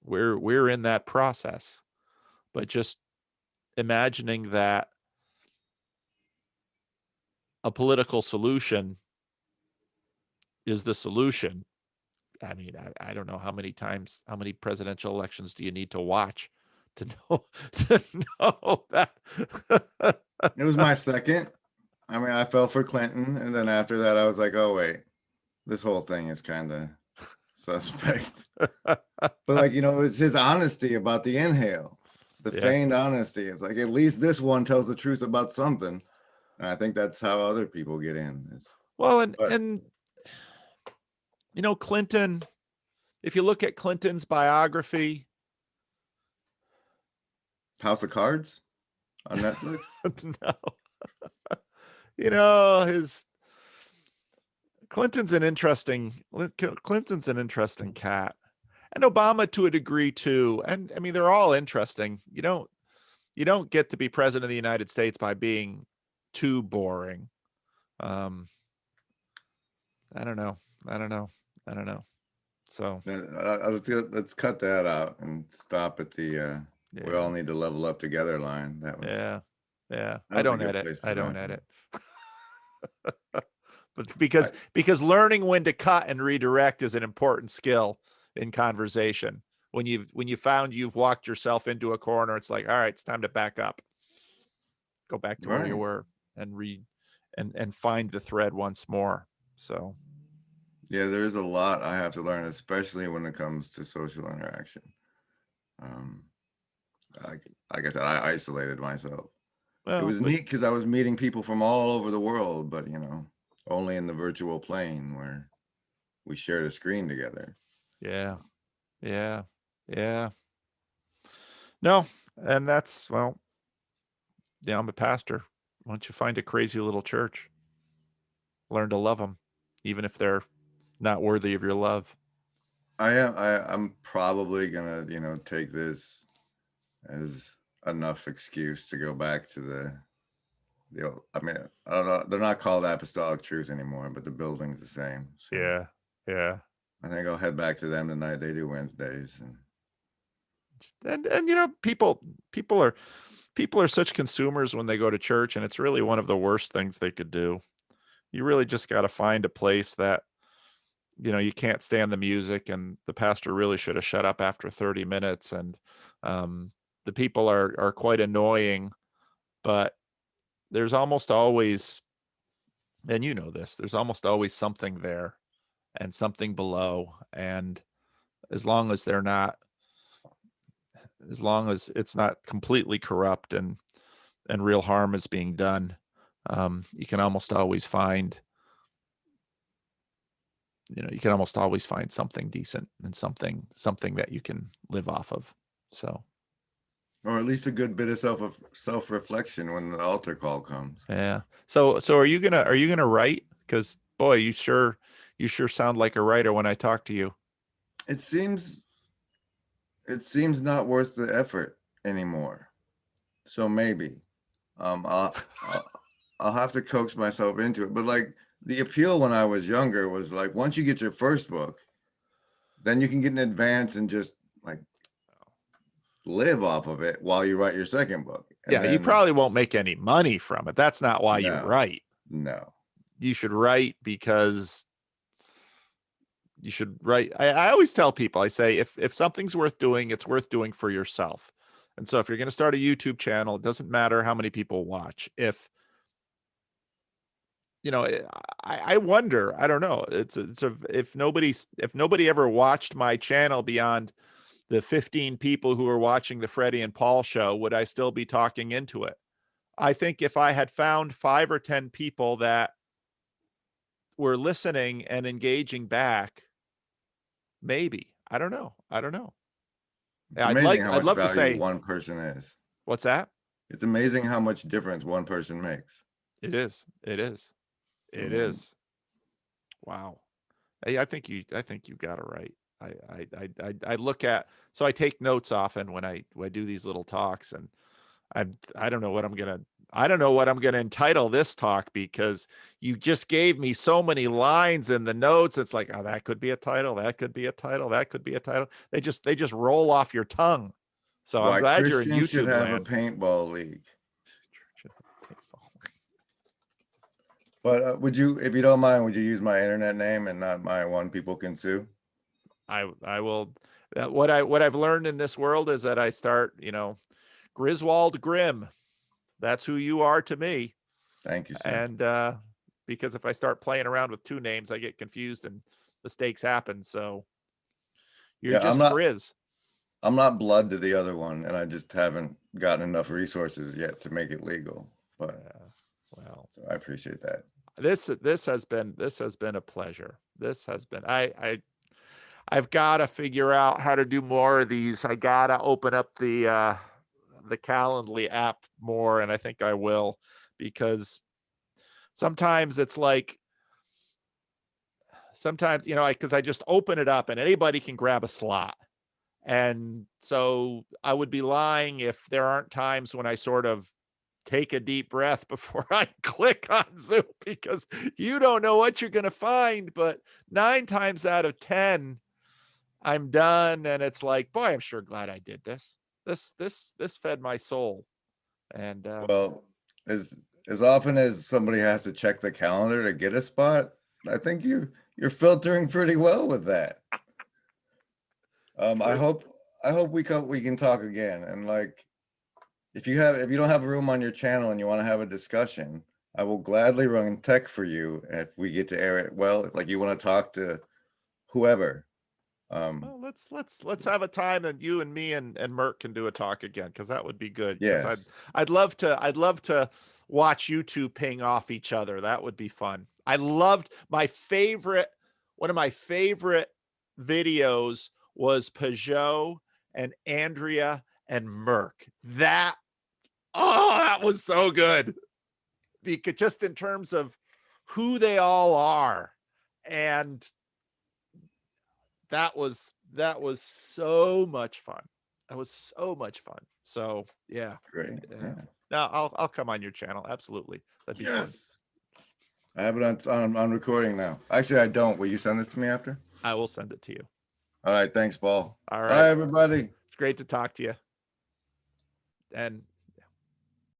we're in that process. But just imagining that a political solution is the solution. I mean, I don't know how many presidential elections do you need to watch to know that.
it was my second. I mean, I fell for Clinton, and then after that, I was like, oh wait, this whole thing is kind of suspect. But like, it was his honesty about the inhale, the feigned honesty. It's like, at least this one tells the truth about something. And I think that's how other people get in.
And Clinton, if you look at Clinton's biography,
House of Cards on Netflix.
No. His Clinton's an interesting cat, and Obama to a degree too. And I mean, they're all interesting. You don't get to be president of the United States by being too boring. I don't know. So
let's cut that out and stop at the we all need to level up together line. That was
I don't edit. But because learning when to cut and redirect is an important skill in conversation. When you found you've walked yourself into a corner, it's like, all right, it's time to back up, go back to where you were, and read and find the thread once more. So
yeah, there's a lot I have to learn, especially when it comes to social interaction. Like I said, I isolated myself. It was neat because I was meeting people from all over the world, but only in the virtual plane where we shared a screen together.
Yeah. Yeah. Yeah. No, and that's, well, yeah, I'm a pastor. Why don't you find a crazy little church? Learn to love them, even if they're not worthy of your love.
I'm probably gonna, take this as enough excuse to go back to the old, I mean, I don't know, they're not called Apostolic Truth anymore, but the building's the same. So
Yeah. Yeah.
I think I'll head back to them tonight. They do Wednesdays, and
And people are such consumers when they go to church, and it's really one of the worst things they could do. You really just got to find a place that, you can't stand the music, and the pastor really should have shut up after 30 minutes. And um, the people are quite annoying, but there's almost always, and you know this, there's almost always something there and something below. And as long as they're not, as long as it's not completely corrupt and real harm is being done, you can almost always find, you can almost always find something decent and something that you can live off of. So,
or at least a good bit of self-reflection when the altar call comes.
yeah. So are you gonna write? Because boy, you sure sound like a writer when I talk to you.
It seems not worth the effort anymore. So maybe I'll have to coax myself into it. But like the appeal when I was younger was like once you get your first book, then you can get an advance and just like live off of it while you write your second book. And
Yeah, you
then
probably won't make any money from it. That's not why you
no,
write.
no.
You should write because you should write. I always tell people, I say, if something's worth doing, it's worth doing for yourself. And so if you're going to start a YouTube channel, it doesn't matter how many people watch. If I wonder, I don't know. If nobody ever watched my channel beyond the 15 people who are watching the Freddie and Paul show, would I still be talking into it? I think if I had found 5 or 10 people that were listening and engaging back, maybe. I don't know. I don't know.
It's amazing how
I'd
much
love to
value
say,
one person is.
what's that?
It's amazing how much difference one person makes.
It is. It is.
I
It
mean,
is. Wow. I think you got it right. I look at, so I take notes often when I do these little talks, and I don't know what I'm gonna entitle this talk, because you just gave me so many lines in the notes. It's like, oh, that could be a title, that could be a title, that could be a title. They just roll off your tongue. So I'm
why
glad you're in
Christians should
YouTube
have a
land.
paintball league. But would you, if you don't mind, would you use my internet name and not my one people can sue?
I will. What I've learned in this world is that I start, Grizwald Grim. That's who you are to me.
Thank you, sir.
And because if I start playing around with two names, I get confused and mistakes happen. So you're
Yeah,
just Grizz.
I'm not blood to the other one, and I just haven't gotten enough resources yet to make it legal. But
Well,
so I appreciate that.
this has been a pleasure. This has been I've got to figure out how to do more of these. I got to open up the Calendly app more, and I think I will, because sometimes it's like, because I just open it up and anybody can grab a slot. And so I would be lying if there aren't times when I sort of take a deep breath before I click on Zoom, because you don't know what you're going to find. But 9 times out of 10, I'm done. And it's like, boy, I'm sure glad I did this. This fed my soul. And
Well, as often as somebody has to check the calendar to get a spot, I think you're filtering pretty well with that. I hope we can talk again. And like, if you don't have room on your channel and you want to have a discussion, I will gladly run tech for you if we get to air it. Well, like you want to talk to whoever.
well, let's have a time that you and me and Merc can do a talk again, because that would be good. Because
Yes.
I'd love to watch you two ping off each other. That would be fun. I loved one of my favorite videos was Peugeot and Andrea and Merc. That was so good. Because just in terms of who they all are. And that was so much fun. That was so much fun. So yeah.
Great. Yeah.
No, I'll come on your channel. Absolutely. That'd be fun.
I have it on recording now. Actually, I don't. Will you send this to me after?
I will send it to you.
All right. Thanks, Paul.
All right.
Bye, everybody.
It's great to talk to you. And